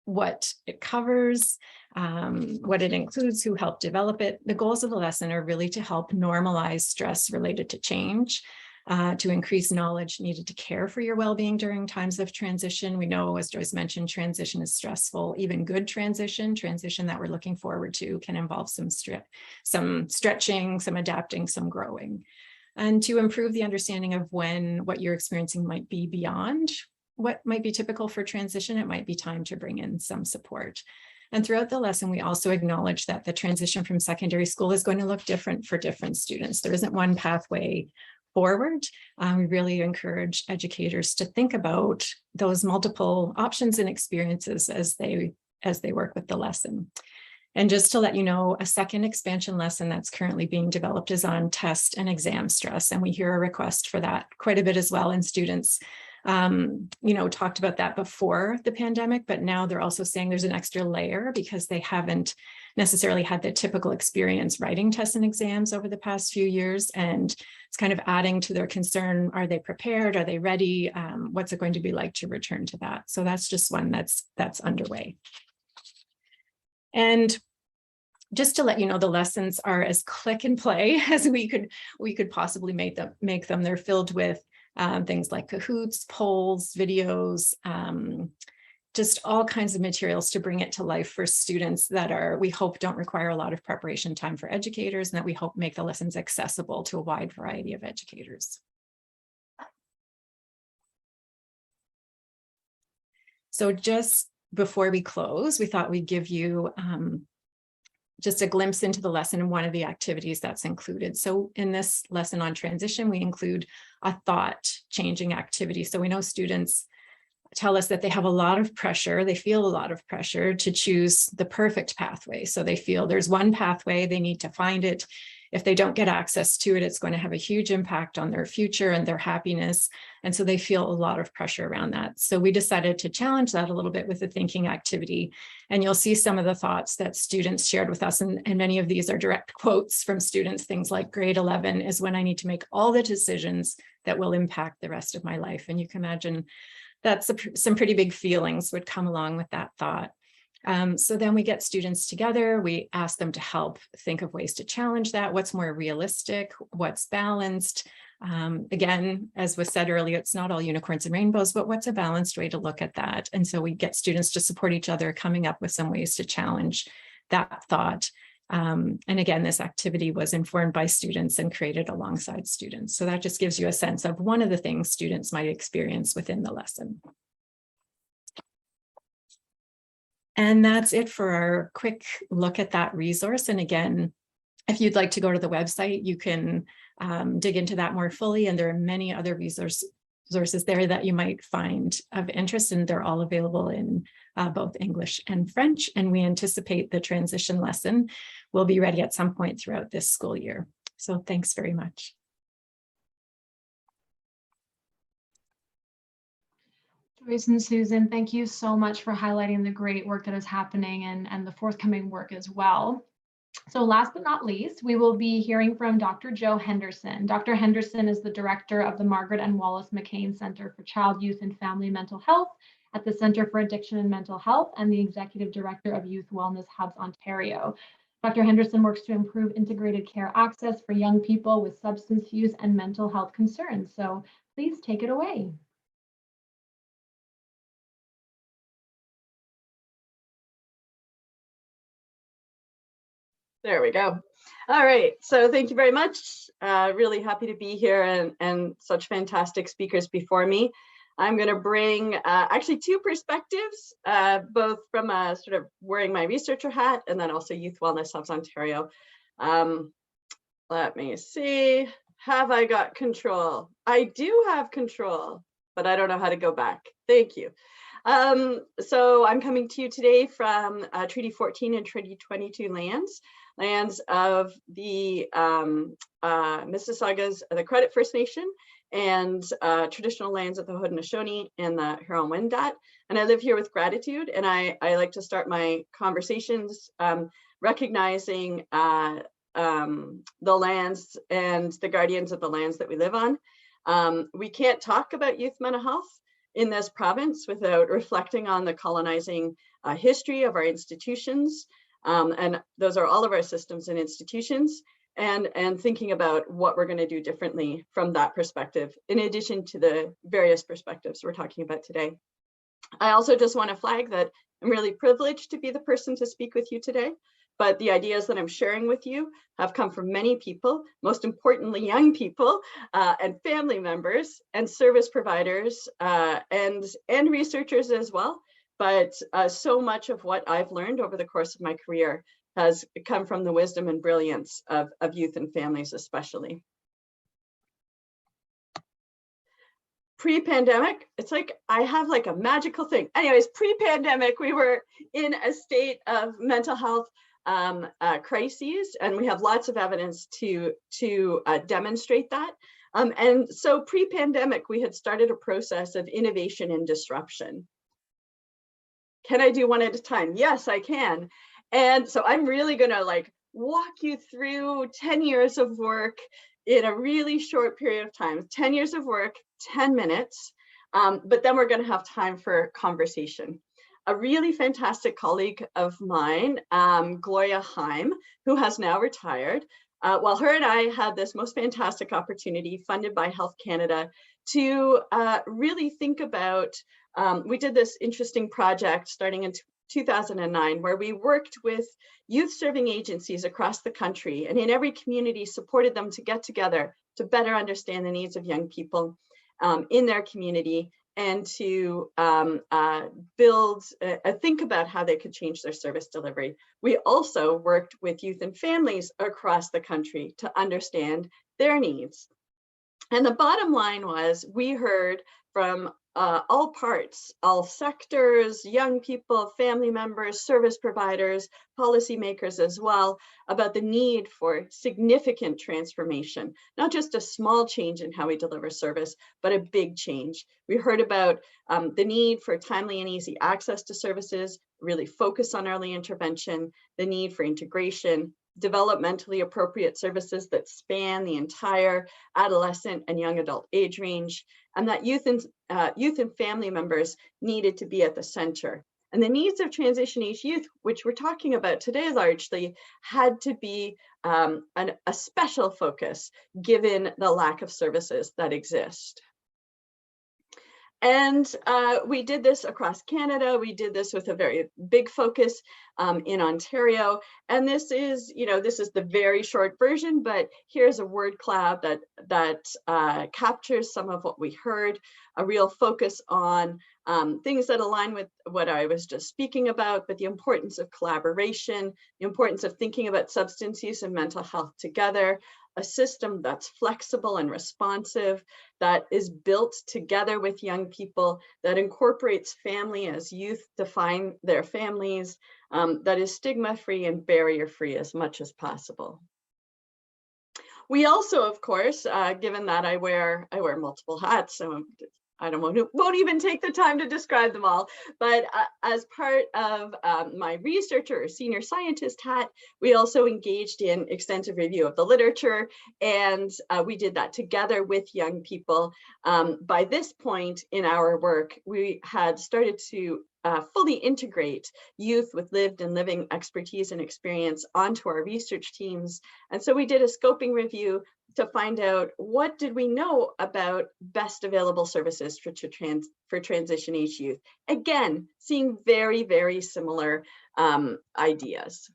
what it covers, what it includes, who helped develop it. The goals of the lesson are really to help normalize stress related to change, to increase knowledge needed to care for your well-being during times of transition. We know, as Joyce mentioned, transition is stressful. Even good transition that we're looking forward to can involve some stretching, some adapting, some growing. And to improve the understanding of when what you're experiencing might be beyond what might be typical for transition, it might be time to bring in some support. And throughout the lesson, we also acknowledge that the transition from secondary school is going to look different for different students. There isn't one pathway forward. We really encourage educators to think about those multiple options and experiences as they work with the lesson. And just to let you know, a second expansion lesson that's currently being developed is on test and exam stress. And we hear a request for that quite a bit as well. And students talked about that before the pandemic, but now they're also saying there's an extra layer because they haven't necessarily had the typical experience writing tests and exams over the past few years. And it's kind of adding to their concern. Are they prepared? Are they ready? What's it going to be like to return to that? So that's just one that's underway. And just to let you know, the lessons are as click and play as we could possibly make them. They're filled with things like Kahoots, polls, videos, just all kinds of materials to bring it to life for students that we hope don't require a lot of preparation time for educators, and that we hope make the lessons accessible to a wide variety of educators. So just before we close, we thought we'd give you just a glimpse into the lesson and one of the activities that's included. So in this lesson on transition, we include a thought-changing activity. So we know students tell us that they have a lot of pressure, they feel a lot of pressure to choose the perfect pathway. So they feel there's one pathway, they need to find it. If they don't get access to it, it's going to have a huge impact on their future and their happiness. And so they feel a lot of pressure around that. So we decided to challenge that a little bit with a thinking activity. And you'll see some of the thoughts that students shared with us. And many of these are direct quotes from students, things like grade 11 is when I need to make all the decisions that will impact the rest of my life. And you can imagine that some pretty big feelings would come along with that thought. So then we get students together, we ask them to help think of ways to challenge that, what's more realistic, what's balanced. Again, as was said earlier, it's not all unicorns and rainbows, but what's a balanced way to look at that? And so we get students to support each other, coming up with some ways to challenge that thought. And again, this activity was informed by students and created alongside students. So that just gives you a sense of one of the things students might experience within the lesson. And that's it for our quick look at that resource. And again, if you'd like to go to the website, you can dig into that more fully. And there are many other resources there that you might find of interest, and they're all available in both English and French. And we anticipate the transition lesson will be ready at some point throughout this school year. So thanks very much. Joyce and Susan, thank you so much for highlighting the great work that is happening and the forthcoming work as well. So last but not least, we will be hearing from Dr. Joe Henderson. Dr. Henderson is the director of the Margaret and Wallace McCain Center for Child, Youth, and Family Mental Health at the Center for Addiction and Mental Health and the executive director of Youth Wellness Hubs Ontario. Dr. Henderson works to improve integrated care access for young people with substance use and mental health concerns. So please take it away. There we go. All right, so thank you very much. Really happy to be here and such fantastic speakers before me. I'm going to bring actually two perspectives, both from a sort of wearing my researcher hat and then also Youth Wellness Hubs Ontario. Let me see. Have I got control? I do have control, but I don't know how to go back. Thank you. So I'm coming to you today from Treaty 14 and Treaty 22 lands of the Mississaugas, the Credit First Nation, and traditional lands of the Haudenosaunee and the Huron-Wendat. And I live here with gratitude, and I like to start my conversations recognizing the lands and the guardians of the lands that we live on. We can't talk about youth mental health in this province without reflecting on the colonizing history of our institutions. And those are all of our systems and institutions, and thinking about what we're going to do differently from that perspective, in addition to the various perspectives we're talking about today. I also just want to flag that I'm really privileged to be the person to speak with you today, but the ideas that I'm sharing with you have come from many people, most importantly, young people and family members and service providers and researchers as well. But so much of what I've learned over the course of my career has come from the wisdom and brilliance of youth and families, especially. Pre-pandemic, it's like I have like a magical thing. Anyways, pre-pandemic, we were in a state of mental health crises, and we have lots of evidence to demonstrate that. And so pre-pandemic, we had started a process of innovation and disruption. Can I do one at a time? Yes, I can. And so I'm really going to like walk you through 10 years of work in a really short period of time. 10 years of work, 10 minutes, but then we're going to have time for conversation. A really fantastic colleague of mine, Gloria Heim, who has now retired, well, her and I had this most fantastic opportunity funded by Health Canada to really think about, we did this interesting project starting in 2009, where we worked with youth serving agencies across the country, and in every community supported them to get together to better understand the needs of young people in their community, and to think about how they could change their service delivery. We also worked with youth and families across the country to understand their needs. And the bottom line was, we heard from all parts, all sectors, young people, family members, service providers, policymakers as well, about the need for significant transformation, not just a small change in how we deliver service, but a big change. We heard about the need for timely and easy access to services, really focus on early intervention, the need for integration, developmentally appropriate services that span the entire adolescent and young adult age range, and that youth and family members needed to be at the center. And the needs of transition age youth, which we're talking about today largely, had to be a special focus given the lack of services that exist. And we did this across Canada. We did this with a very big focus in Ontario. And this is, this is the very short version, but here's a word cloud that captures some of what we heard, a real focus on things that align with what I was just speaking about, but the importance of collaboration, the importance of thinking about substance use and mental health together, a system that's flexible and responsive, that is built together with young people, that incorporates family as youth define their families, that is stigma-free and barrier-free as much as possible. We also, of course, given that I wear multiple hats, so I won't even take the time to describe them all, but as part of my researcher or senior scientist hat, we also engaged in extensive review of the literature, and we did that together with young people. By this point in our work, we had started to fully integrate youth with lived and living expertise and experience onto our research teams. And so we did a scoping review to find out what did we know about best available services for transition age youth. Again, seeing very, very similar ideas.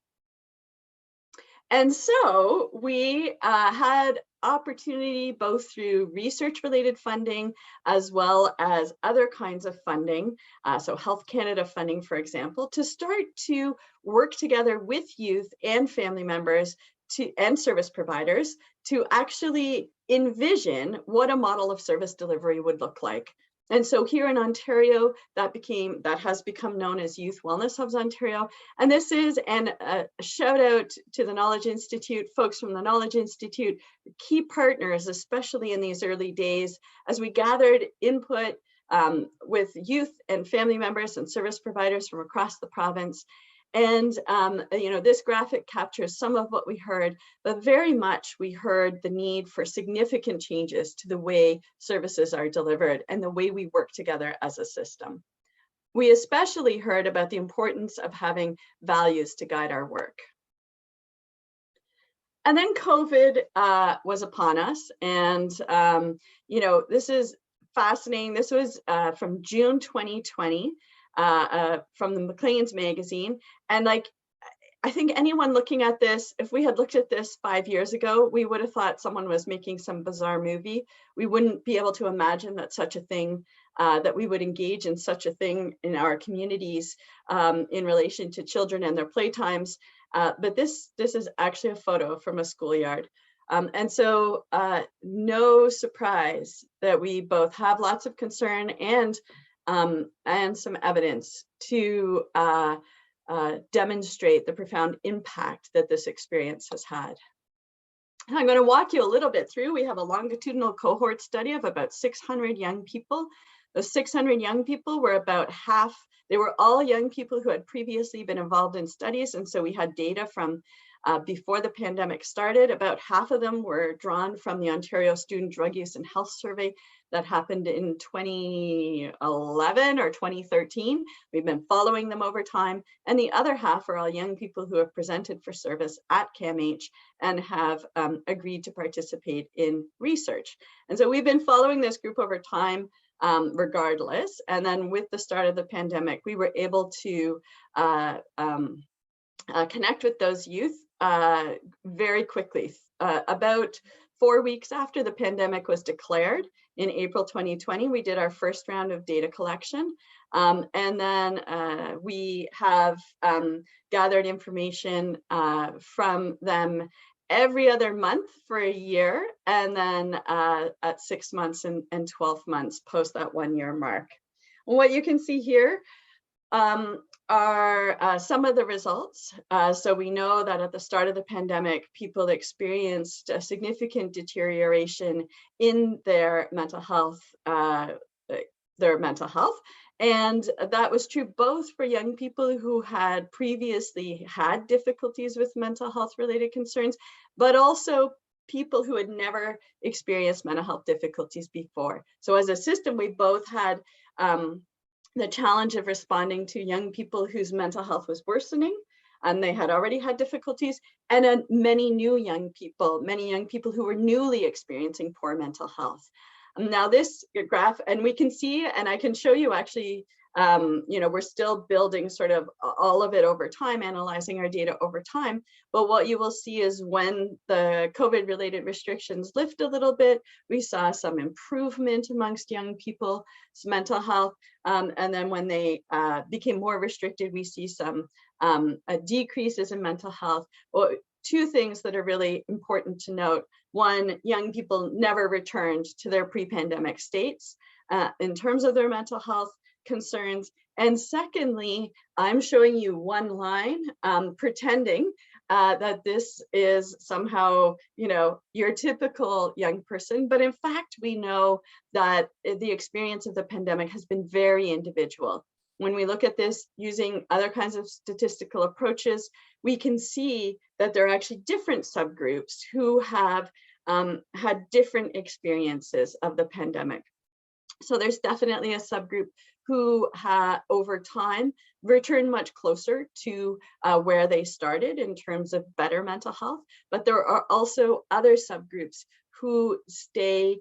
And so we had opportunity both through research related funding as well as other kinds of funding, so Health Canada funding, for example, to start to work together with youth and family members and service providers to actually envision what a model of service delivery would look like. And so here in Ontario, that has become known as Youth Wellness Hubs Ontario. And this is a shout out to the Knowledge Institute, folks from the Knowledge Institute, key partners, especially in these early days, as we gathered input with youth and family members and service providers from across the province. And this graphic captures some of what we heard, but very much we heard the need for significant changes to the way services are delivered and the way we work together as a system. We especially heard about the importance of having values to guide our work. And then COVID was upon us, and this is fascinating. This was from June 2020. From the Maclean's magazine. And I think anyone looking at this, if we had looked at this 5 years ago, we would have thought someone was making some bizarre movie. We wouldn't be able to imagine that such a thing, that we would engage in such a thing in our communities in relation to children and their playtimes. But this is actually a photo from a schoolyard. And so no surprise that we both have lots of concern and some evidence to demonstrate the profound impact that this experience has had. And I'm going to walk you a little bit through. We have a longitudinal cohort study of about 600 young people. Those 600 young people were about half, they were all young people who had previously been involved in studies. And so we had data from before the pandemic started. About half of them were drawn from the Ontario Student Drug Use and Health Survey that happened in 2011 or 2013. We've been following them over time. And the other half are all young people who have presented for service at CAMH and have agreed to participate in research. And so we've been following this group over time regardless. And then with the start of the pandemic, we were able to connect with those youth very quickly. About 4 weeks after the pandemic was declared in April 2020, we did our first round of data collection. And then we have gathered information from them every other month for a year, and then at 6 months and 12 months post that 1 year mark. And what you can see here are some of the results. So we know that at the start of the pandemic, people experienced a significant deterioration in their mental health, and that was true both for young people who had previously had difficulties with mental health related concerns, but also people who had never experienced mental health difficulties before. So as a system, we both had the challenge of responding to young people whose mental health was worsening and they had already had difficulties, and many young people who were newly experiencing poor mental health. Now this graph, and we can see, and I can show you actually, we're still building sort of all of it over time, analyzing our data over time. But what you will see is when the COVID related restrictions lift a little bit, we saw some improvement amongst young people's mental health. And then when they became more restricted, we see some decreases in mental health. Well, two things that are really important to note. One, young people never returned to their pre-pandemic states in terms of their mental health concerns. And secondly, I'm showing you one line, pretending that this is somehow, your typical young person. But in fact, we know that the experience of the pandemic has been very individual. When we look at this using other kinds of statistical approaches, we can see that there are actually different subgroups who have had different experiences of the pandemic. So there's definitely a subgroup who over time returned much closer to where they started in terms of better mental health. But there are also other subgroups who stay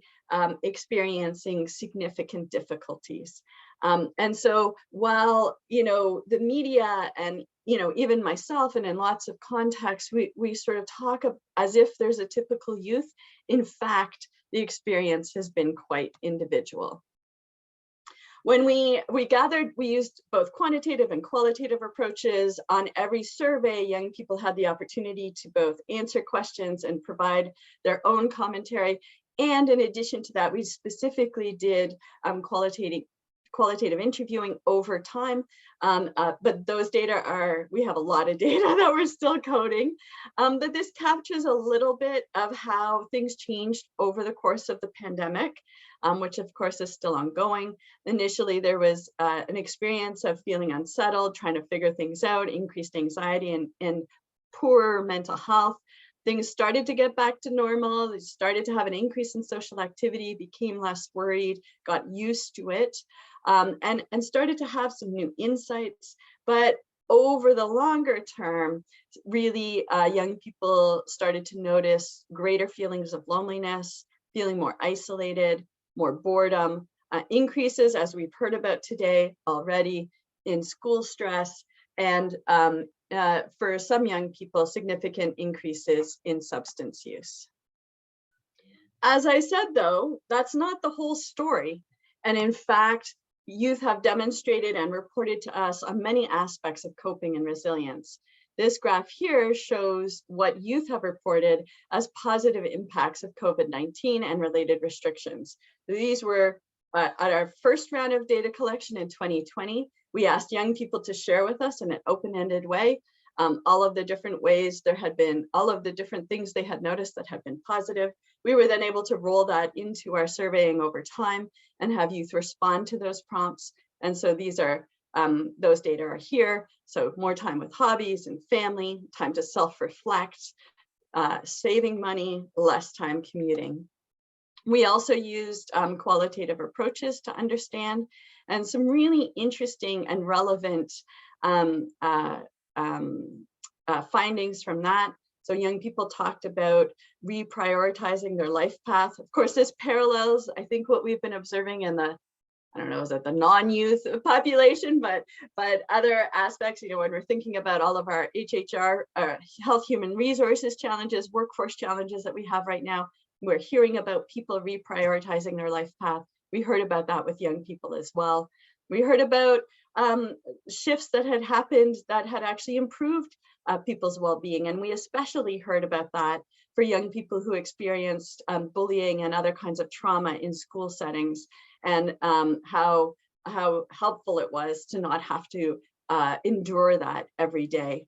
experiencing significant difficulties. And so while, the media and, even myself and in lots of contexts, we sort of talk as if there's a typical youth. In fact, the experience has been quite individual. When we used both quantitative and qualitative approaches. On every survey, young people had the opportunity to both answer questions and provide their own commentary. And in addition to that, we specifically did qualitative interviewing over time. But those data we have a lot of data that we're still coding. But this captures a little bit of how things changed over the course of the pandemic, which of course is still ongoing. Initially, there was an experience of feeling unsettled, trying to figure things out, increased anxiety and poor mental health. Things started to get back to normal. They started to have an increase in social activity, became less worried, got used to it, and started to have some new insights. But over the longer term, really young people started to notice greater feelings of loneliness, feeling more isolated, more boredom, increases, as we've heard about today already, in school stress, and for some young people, significant increases in substance use. As I said, though, that's not the whole story. And in fact, youth have demonstrated and reported to us on many aspects of coping and resilience. This graph here shows what youth have reported as positive impacts of COVID-19 and related restrictions. These were at our first round of data collection in 2020. We asked young people to share with us in an open-ended way all of the different ways all of the different things they had noticed that had been positive. We were then able to roll that into our surveying over time and have youth respond to those prompts. And so these are, those data are here. So more time with hobbies and family, time to self-reflect, saving money, less time commuting. We also used qualitative approaches to understand, and some really interesting and relevant findings from that. So young people talked about reprioritizing their life path. Of course, this parallels, I think, what we've been observing in the, I don't know, is it the non-youth population, but other aspects, when we're thinking about all of our HHR, health human resources challenges, workforce challenges that we have right now, we're hearing about people reprioritizing their life path. We heard about that with young people as well. We heard about shifts that had happened that had actually improved people's well-being. And we especially heard about that for young people who experienced bullying and other kinds of trauma in school settings, and how helpful it was to not have to endure that every day.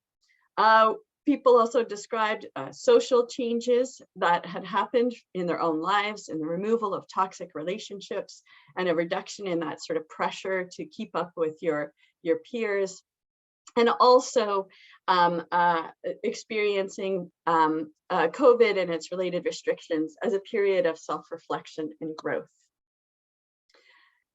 People also described social changes that had happened in their own lives, and the removal of toxic relationships and a reduction in that sort of pressure to keep up with your peers. And also experiencing COVID and its related restrictions as a period of self-reflection and growth.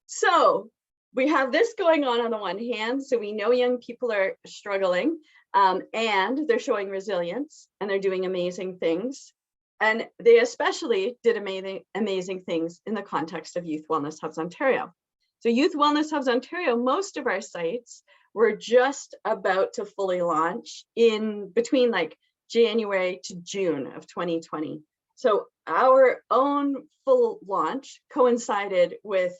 So we have this going on the one hand, so we know young people are struggling, and they're showing resilience and they're doing amazing things. And they especially did amazing things in the context of Youth Wellness Hubs Ontario. So Youth Wellness Hubs Ontario, most of our sites were just about to fully launch in between like January to June of 2020. So our own full launch coincided with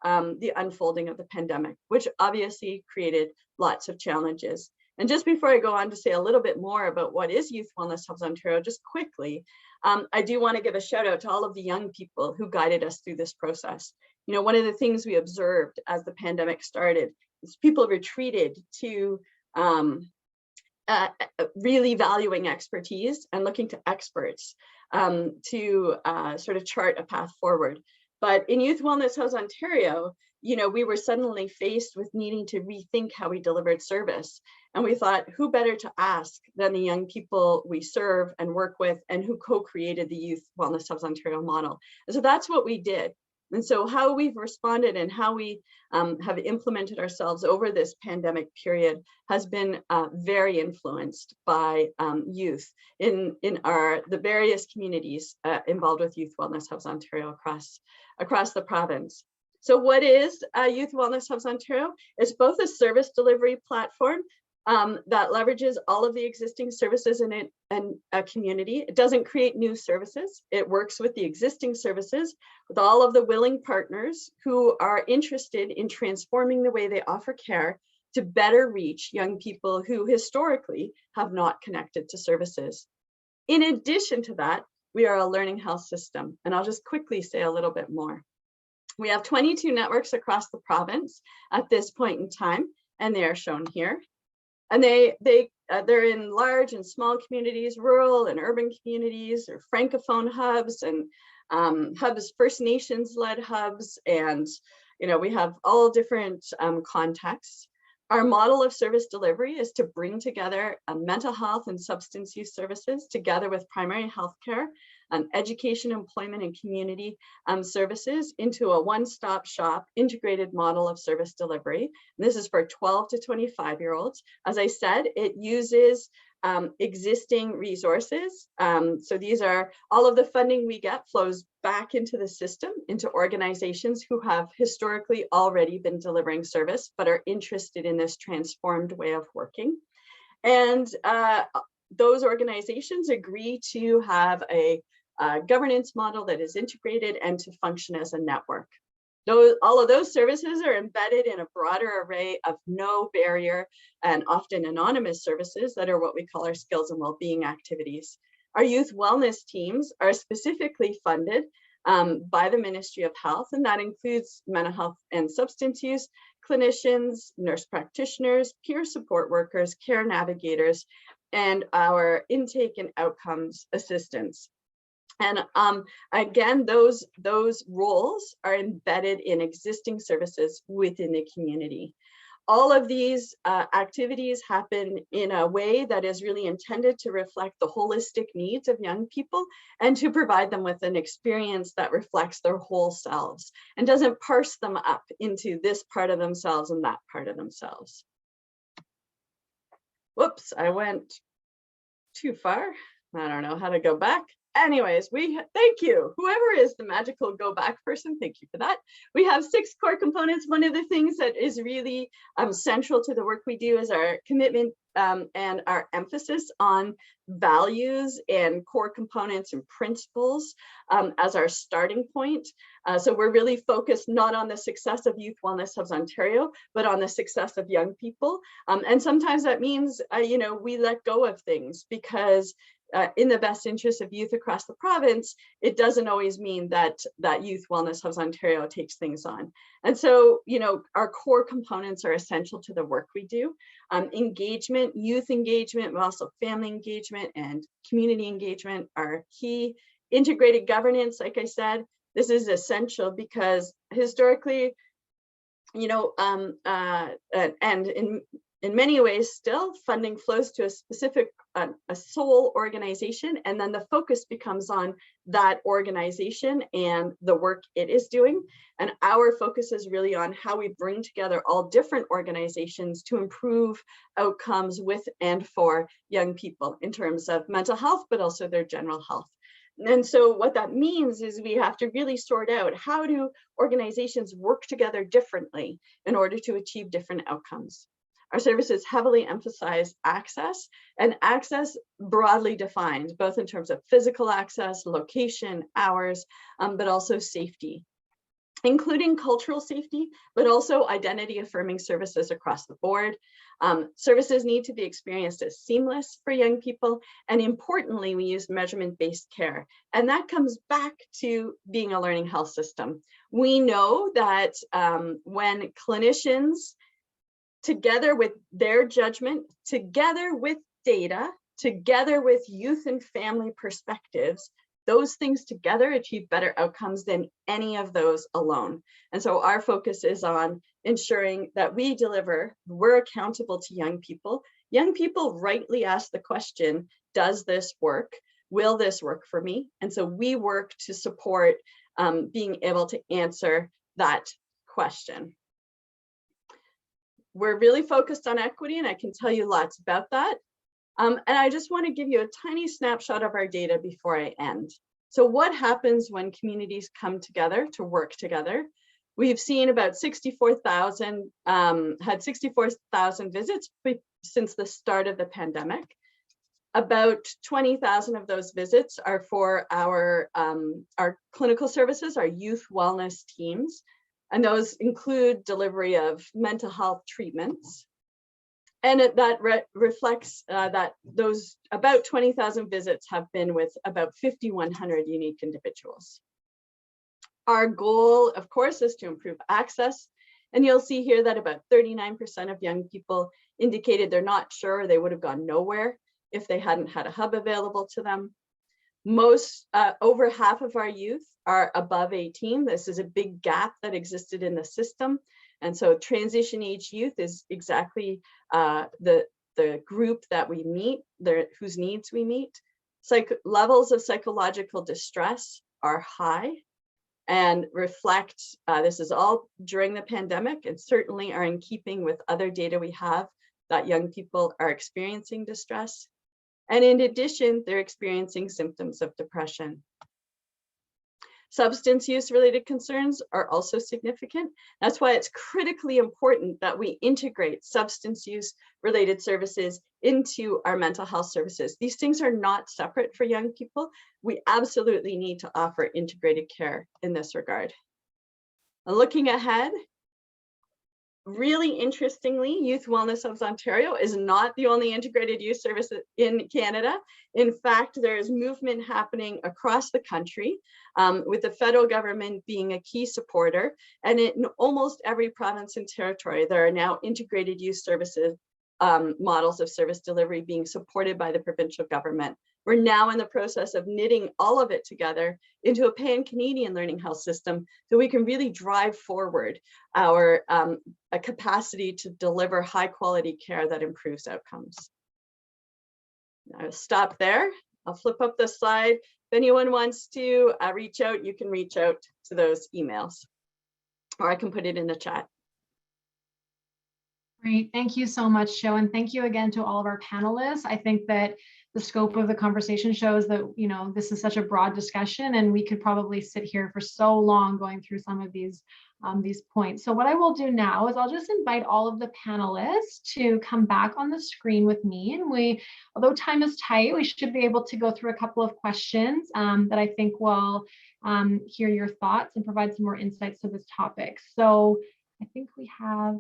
the unfolding of the pandemic, which obviously created lots of challenges. And just before I go on to say a little bit more about what is Youth Wellness Hubs Ontario, just quickly, I do want to give a shout out to all of the young people who guided us through this process. You know, one of the things we observed as the pandemic started is people retreated to really valuing expertise and looking to experts to sort of chart a path forward. But in Youth Wellness Hubs Ontario, you know, we were suddenly faced with needing to rethink how we delivered service. And we thought, who better to ask than the young people we serve and work with and who co-created the Youth Wellness Hubs Ontario model. And so that's what we did. And so how we've responded and how we have implemented ourselves over this pandemic period has been very influenced by youth in the various communities involved with Youth Wellness Hubs Ontario across the province. So what is Youth Wellness Hubs Ontario? It's both a service delivery platform that leverages all of the existing services in a community. It doesn't create new services. It works with the existing services, with all of the willing partners who are interested in transforming the way they offer care to better reach young people who historically have not connected to services. In addition to that, we are a learning health system, and I'll just quickly say a little bit more. We have 22 networks across the province at this point in time, and they are shown here. And they're in large and small communities, rural and urban communities, or francophone hubs and hubs, First Nations led hubs, and we have all different contexts. Our model of service delivery is to bring together mental health and substance use services together with primary health care, education, employment, and community services into a one-stop shop integrated model of service delivery. And this is for 12 to 25-year-olds. As I said, it uses existing resources. So these are all of the funding we get flows back into the system, into organizations who have historically already been delivering service, but are interested in this transformed way of working. And those organizations agree to have a governance model that is integrated and to function as a network. All of those services are embedded in a broader array of no barrier and often anonymous services that are what we call our skills and well-being activities. Our youth wellness teams are specifically funded by the Ministry of Health, and that includes mental health and substance use clinicians, nurse practitioners, peer support workers, care navigators, and our intake and outcomes assistants. And again, those roles are embedded in existing services within the community. All of these activities happen in a way that is really intended to reflect the holistic needs of young people and to provide them with an experience that reflects their whole selves and doesn't parse them up into this part of themselves and that part of themselves. Whoops, I went too far. I don't know how to go back. Anyways, thank you. Whoever is the magical go back person, thank you for that. We have 6 core components. One of the things that is really central to the work we do is our commitment and our emphasis on values and core components and principles as our starting point. So we're really focused not on the success of Youth Wellness Hubs Ontario, but on the success of young people. And sometimes that means, we let go of things because in the best interest of youth across the province, it doesn't always mean that Youth Wellness Hubs Ontario takes things on. And so, our core components are essential to the work we do. Engagement, youth engagement, but also family engagement and community engagement are key. Integrated governance, like I said, this is essential because historically, and in many ways still, funding flows to a specific, a sole organization, and then the focus becomes on that organization and the work it is doing. And our focus is really on how we bring together all different organizations to improve outcomes with and for young people in terms of mental health, but also their general health. And so what that means is we have to really sort out, how do organizations work together differently in order to achieve different outcomes? Our services heavily emphasize access, and access broadly defined, both in terms of physical access, location, hours, but also safety, including cultural safety, but also identity affirming services across the board. Services need to be experienced as seamless for young people. And importantly, we use measurement-based care. And that comes back to being a learning health system. We know that when clinicians, together with their judgment, together with data, together with youth and family perspectives, those things together achieve better outcomes than any of those alone. And so our focus is on ensuring that we deliver, we're accountable to young people. Young people rightly ask the question, does this work? Will this work for me? And so we work to support being able to answer that question. We're really focused on equity, and I can tell you lots about that. And I just want to give you a tiny snapshot of our data before I end. So what happens when communities come together to work together? We've seen about 64,000, had 64,000 visits since the start of the pandemic. About 20,000 of those visits are for our clinical services, our youth wellness teams. And those include delivery of mental health treatments. And that reflects that those about 20,000 visits have been with about 5,100 unique individuals. Our goal, of course, is to improve access. And you'll see here that about 39% of young people indicated they're not sure, they would have gone nowhere if they hadn't had a hub available to them. Over half of our youth are above 18. This is a big gap that existed in the system. And so transition age youth is exactly the group that we meet, whose needs we meet. Levels of psychological distress are high and reflect, this is all during the pandemic, and certainly are in keeping with other data we have that young people are experiencing distress. And in addition, they're experiencing symptoms of depression. Substance use related concerns are also significant. That's why it's critically important that we integrate substance use related services into our mental health services. These things are not separate for young people. We absolutely need to offer integrated care in this regard. Looking ahead, really interestingly, Youth Wellness of Ontario is not the only integrated youth service in Canada. In fact, there is movement happening across the country, with the federal government being a key supporter. And in almost every province and territory, there are now integrated youth services, models of service delivery being supported by the provincial government. We're now in the process of knitting all of it together into a pan-Canadian learning health system so we can really drive forward our a capacity to deliver high quality care that improves outcomes. I'll stop there. I'll flip up the slide. If anyone wants to reach out, you can reach out to those emails, or I can put it in the chat. Great, thank you so much, Jo, and thank you again to all of our panelists. I think that the scope of the conversation shows that, you know, this is such a broad discussion, and we could probably sit here for so long going through some of these points. So what I will do now is I'll just invite all of the panelists to come back on the screen with me, and although time is tight, we should be able to go through a couple of questions that I think will hear your thoughts and provide some more insights to this topic. So I think we have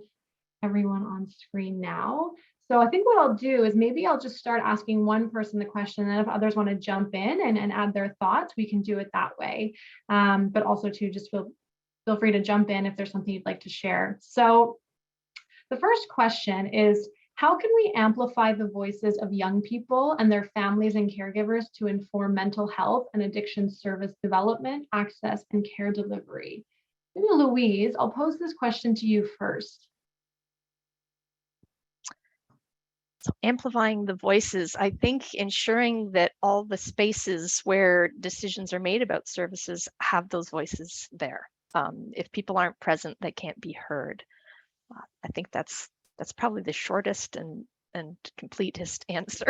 everyone on screen now. So I think what I'll do is maybe I'll just start asking one person the question, and then if others want to jump in and add their thoughts, we can do it that way. But also to just feel free to jump in if there's something you'd like to share. So the first question is, how can we amplify the voices of young people and their families and caregivers to inform mental health and addiction service development, access, and care delivery? Maybe Louise, I'll pose this question to you first. So amplifying the voices, I think ensuring that all the spaces where decisions are made about services have those voices there. If people aren't present, they can't be heard. I think that's probably the shortest and completest answer.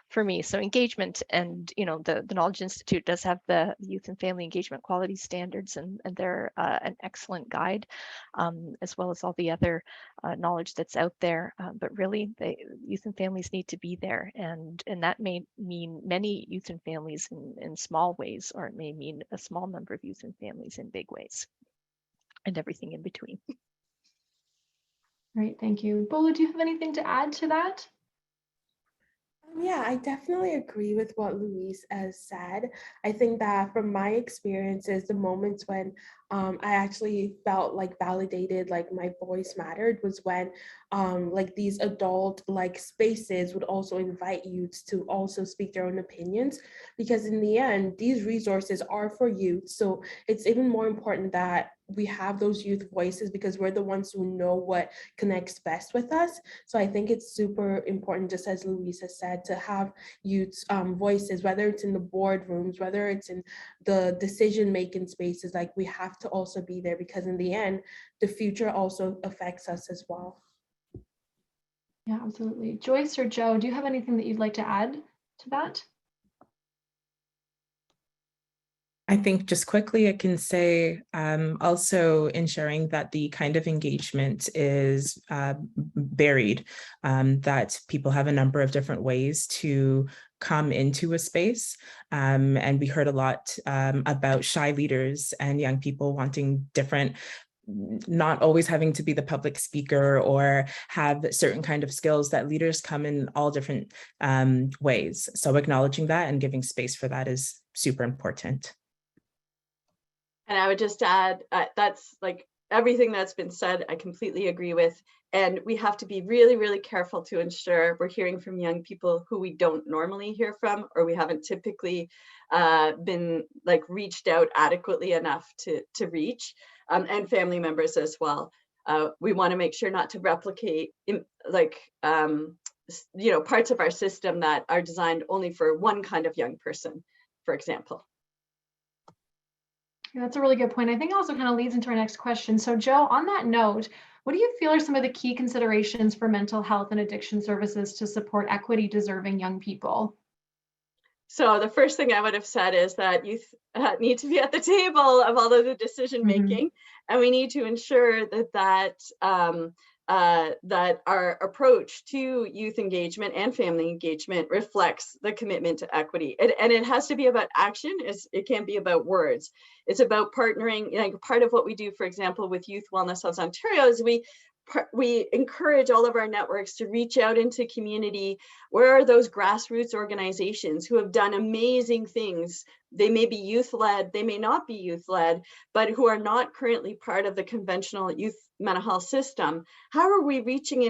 for me. So engagement, and the Knowledge Institute does have the Youth and Family Engagement Quality Standards, and they're an excellent guide, as well as all the other knowledge that's out there. But really, youth and families need to be there, and that may mean many youth and families in small ways, or it may mean a small number of youth and families in big ways, and everything in between. Great, thank you. Bolu, do you have anything to add to that? Yeah, I definitely agree with what Louise has said. I think that from my experiences, the moments when I actually felt like validated, like my voice mattered, was when like these adult like spaces would also invite youths to also speak their own opinions, because in the end, these resources are for youth. So it's even more important that we have those youth voices, because we're the ones who know what connects best with us. So I think it's super important, just as Louisa said, to have youth's voices, whether it's in the boardrooms, whether it's in the decision-making spaces. Like, we have to also be there, because in the end, the future also affects us as well. Yeah, absolutely. Joyce or Joe, do you have anything that you'd like to add to that? I think just quickly, I can say also ensuring that the kind of engagement is varied, that people have a number of different ways to come into a space. And we heard a lot about shy leaders and young people wanting different, not always having to be the public speaker or have certain kind of skills, that leaders come in all different ways. So acknowledging that and giving space for that is super important. And I would just add, that's like everything that's been said, I completely agree with. And we have to be really, really careful to ensure we're hearing from young people who we don't normally hear from, or we haven't typically been like reached out adequately enough to reach, and family members as well. We want to make sure not to replicate parts of our system that are designed only for one kind of young person, for example. Yeah, that's a really good point. I think it also kind of leads into our next question. So Joe, on that note, what do you feel are some of the key considerations for mental health and addiction services to support equity deserving young people? So the first thing I would have said is that youth need to be at the table of all of the decision making, and we need to ensure that our approach to youth engagement and family engagement reflects the commitment to equity. And it has to be about action. It can't be about words. It's about partnering. Like, part of what we do, for example, with Youth Wellness Hubs Ontario, is we encourage all of our networks to reach out into community. Where are those grassroots organizations who have done amazing things? They may be youth-led, they may not be youth-led, but who are not currently part of the conventional youth mental health system. How are we reaching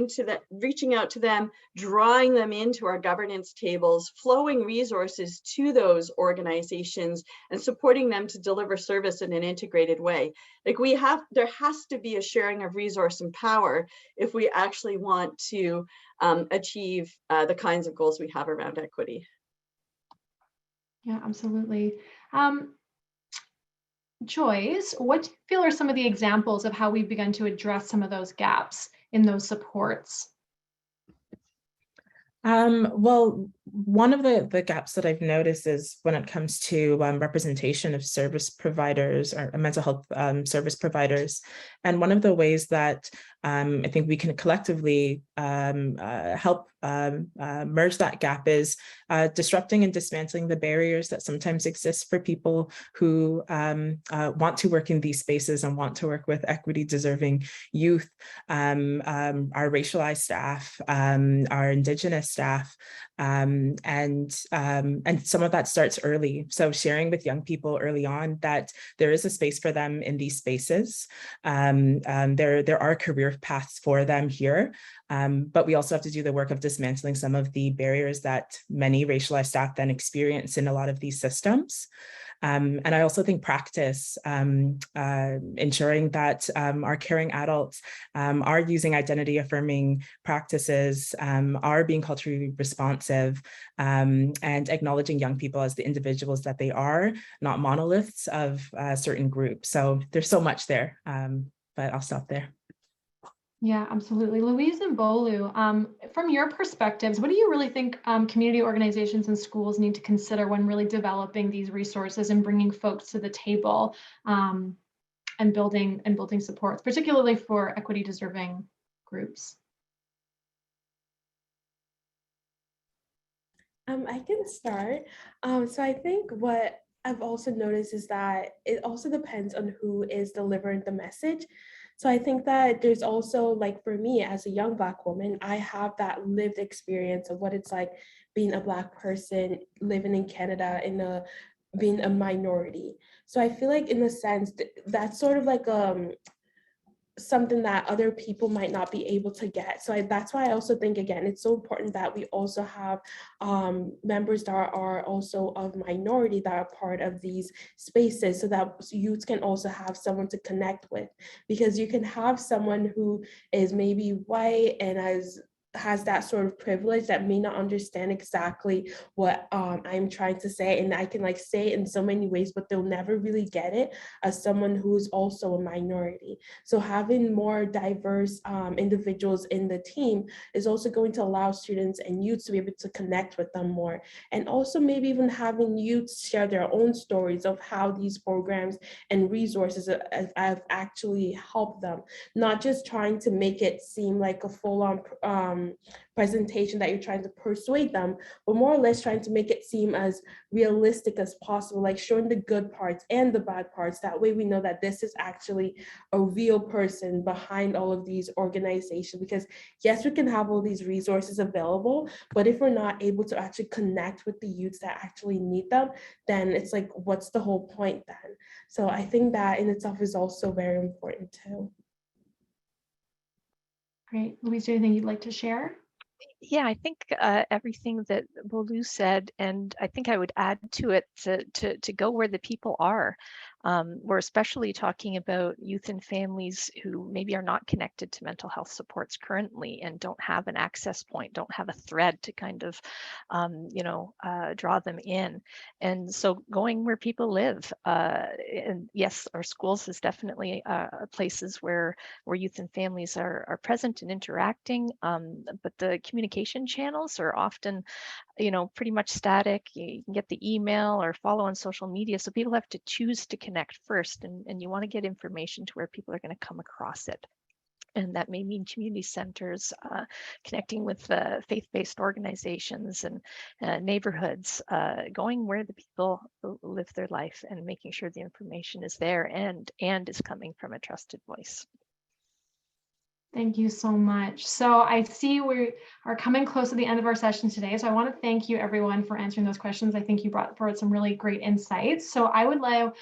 out to them, drawing them into our governance tables, flowing resources to those organizations, and supporting them to deliver service in an integrated way? Like, there has to be a sharing of resource and power if we actually want to achieve the kinds of goals we have around equity. Yeah, absolutely. Joyce, what do you feel are some of the examples of how we've begun to address some of those gaps in those supports? Well, one of the gaps that I've noticed is when it comes to representation of service providers or mental health service providers. And one of the ways that I think we can collectively help merge that gap is disrupting and dismantling the barriers that sometimes exist for people who want to work in these spaces and want to work with equity deserving youth, our racialized staff, our Indigenous staff, and some of that starts early. So sharing with young people early on that there is a space for them in these spaces. There are career paths for them here, but we also have to do the work of dismantling some of the barriers that many racialized staff then experience in a lot of these systems. And I also think practice, ensuring that our caring adults are using identity affirming practices, are being culturally responsive, and acknowledging young people as the individuals that they are, not monoliths of certain groups. So there's so much there, but I'll stop there. Yeah, absolutely. Louise and Bolu, from your perspectives, what do you really think community organizations and schools need to consider when really developing these resources and bringing folks to the table and building supports, particularly for equity deserving groups? I can start. So I think what I've also noticed is that it also depends on who is delivering the message. So I think that there's also, like, for me as a young Black woman, I have that lived experience of what it's like being a Black person living in Canada being a minority. So I feel like in a sense that's sort of like something that other people might not be able to get. So that's why I also think, again, it's so important that we also have members that are also of minority that are part of these spaces, so that youth can also have someone to connect with. Because you can have someone who is maybe white and has that sort of privilege that may not understand exactly what I'm trying to say, and I can like say it in so many ways, but they'll never really get it as someone who's also a minority. So having more diverse individuals in the team is also going to allow students and youth to be able to connect with them more. And also maybe even having youth share their own stories of how these programs and resources have actually helped them. Not just trying to make it seem like a full-on presentation that you're trying to persuade them, but more or less trying to make it seem as realistic as possible, like showing the good parts and the bad parts. That way we know that this is actually a real person behind all of these organizations. Because yes, we can have all these resources available, but if we're not able to actually connect with the youths that actually need them, then it's like, what's the whole point then? So I think that in itself is also very important too. Great. Louise, do you have anything you'd like to share? Yeah, I think everything that Bolu said, and I think I would add to it to go where the people are. We're especially talking about youth and families who maybe are not connected to mental health supports currently and don't have an access point, don't have a thread to kind of, draw them in. And so going where people live, and yes, our schools is definitely places where youth and families are present and interacting, but the communication channels are often, pretty much static. You can get the email or follow on social media. So people have to choose to connect first, and you want to get information to where people are going to come across it. And that may mean community centers, connecting with faith-based organizations and neighborhoods, going where the people live their life and making sure the information is there and is coming from a trusted voice. Thank you so much. So I see we are coming close to the end of our session today. So I want to thank you everyone for answering those questions. I think you brought forward some really great insights. So I would like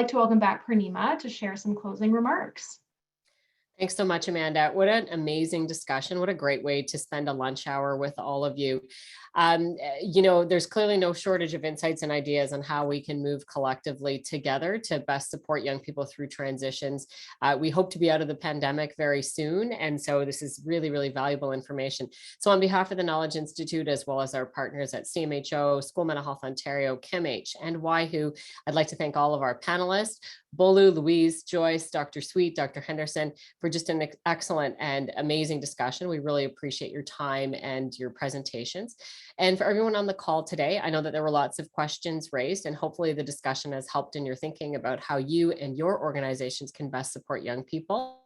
to welcome back Purnima to share some closing remarks. Thanks so much, Amanda. What an amazing discussion. What a great way to spend a lunch hour with all of you. There's clearly no shortage of insights and ideas on how we can move collectively together to best support young people through transitions. We hope to be out of the pandemic very soon. And so this is really, really valuable information. So on behalf of the Knowledge Institute, as well as our partners at CAMHO, School Mental Health Ontario, CAMH, and YWHO, I'd like to thank all of our panelists, Bolu, Louise, Joyce, Dr. Sweet, Dr. Henderson, for just an excellent and amazing discussion. We really appreciate your time and your presentations. And for everyone on the call today, I know that there were lots of questions raised, and hopefully the discussion has helped in your thinking about how you and your organizations can best support young people.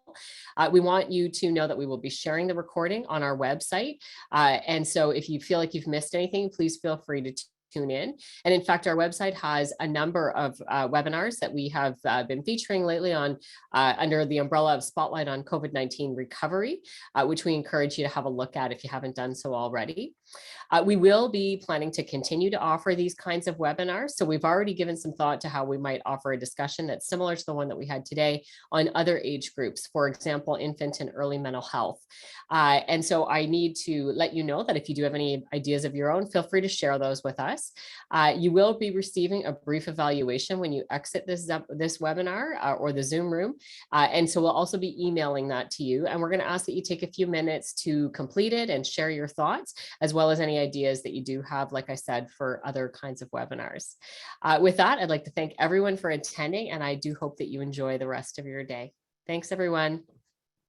We want you to know that we will be sharing the recording on our website. And so if you feel like you've missed anything, please feel free to tune in. And in fact, our website has a number of webinars that we have been featuring lately on under the umbrella of Spotlight on COVID-19 Recovery, which we encourage you to have a look at if you haven't done so already. We will be planning to continue to offer these kinds of webinars. So we've already given some thought to how we might offer a discussion that's similar to the one that we had today on other age groups, for example, infant and early mental health. And so I need to let you know that if you do have any ideas of your own, feel free to share those with us. You will be receiving a brief evaluation when you exit this webinar or the Zoom room. And so we'll also be emailing that to you. And we're going to ask that you take a few minutes to complete it and share your thoughts, as well as any ideas that you do have, like I said, for other kinds of webinars. With that, I'd like to thank everyone for attending, and I do hope that you enjoy the rest of your day. Thanks, everyone.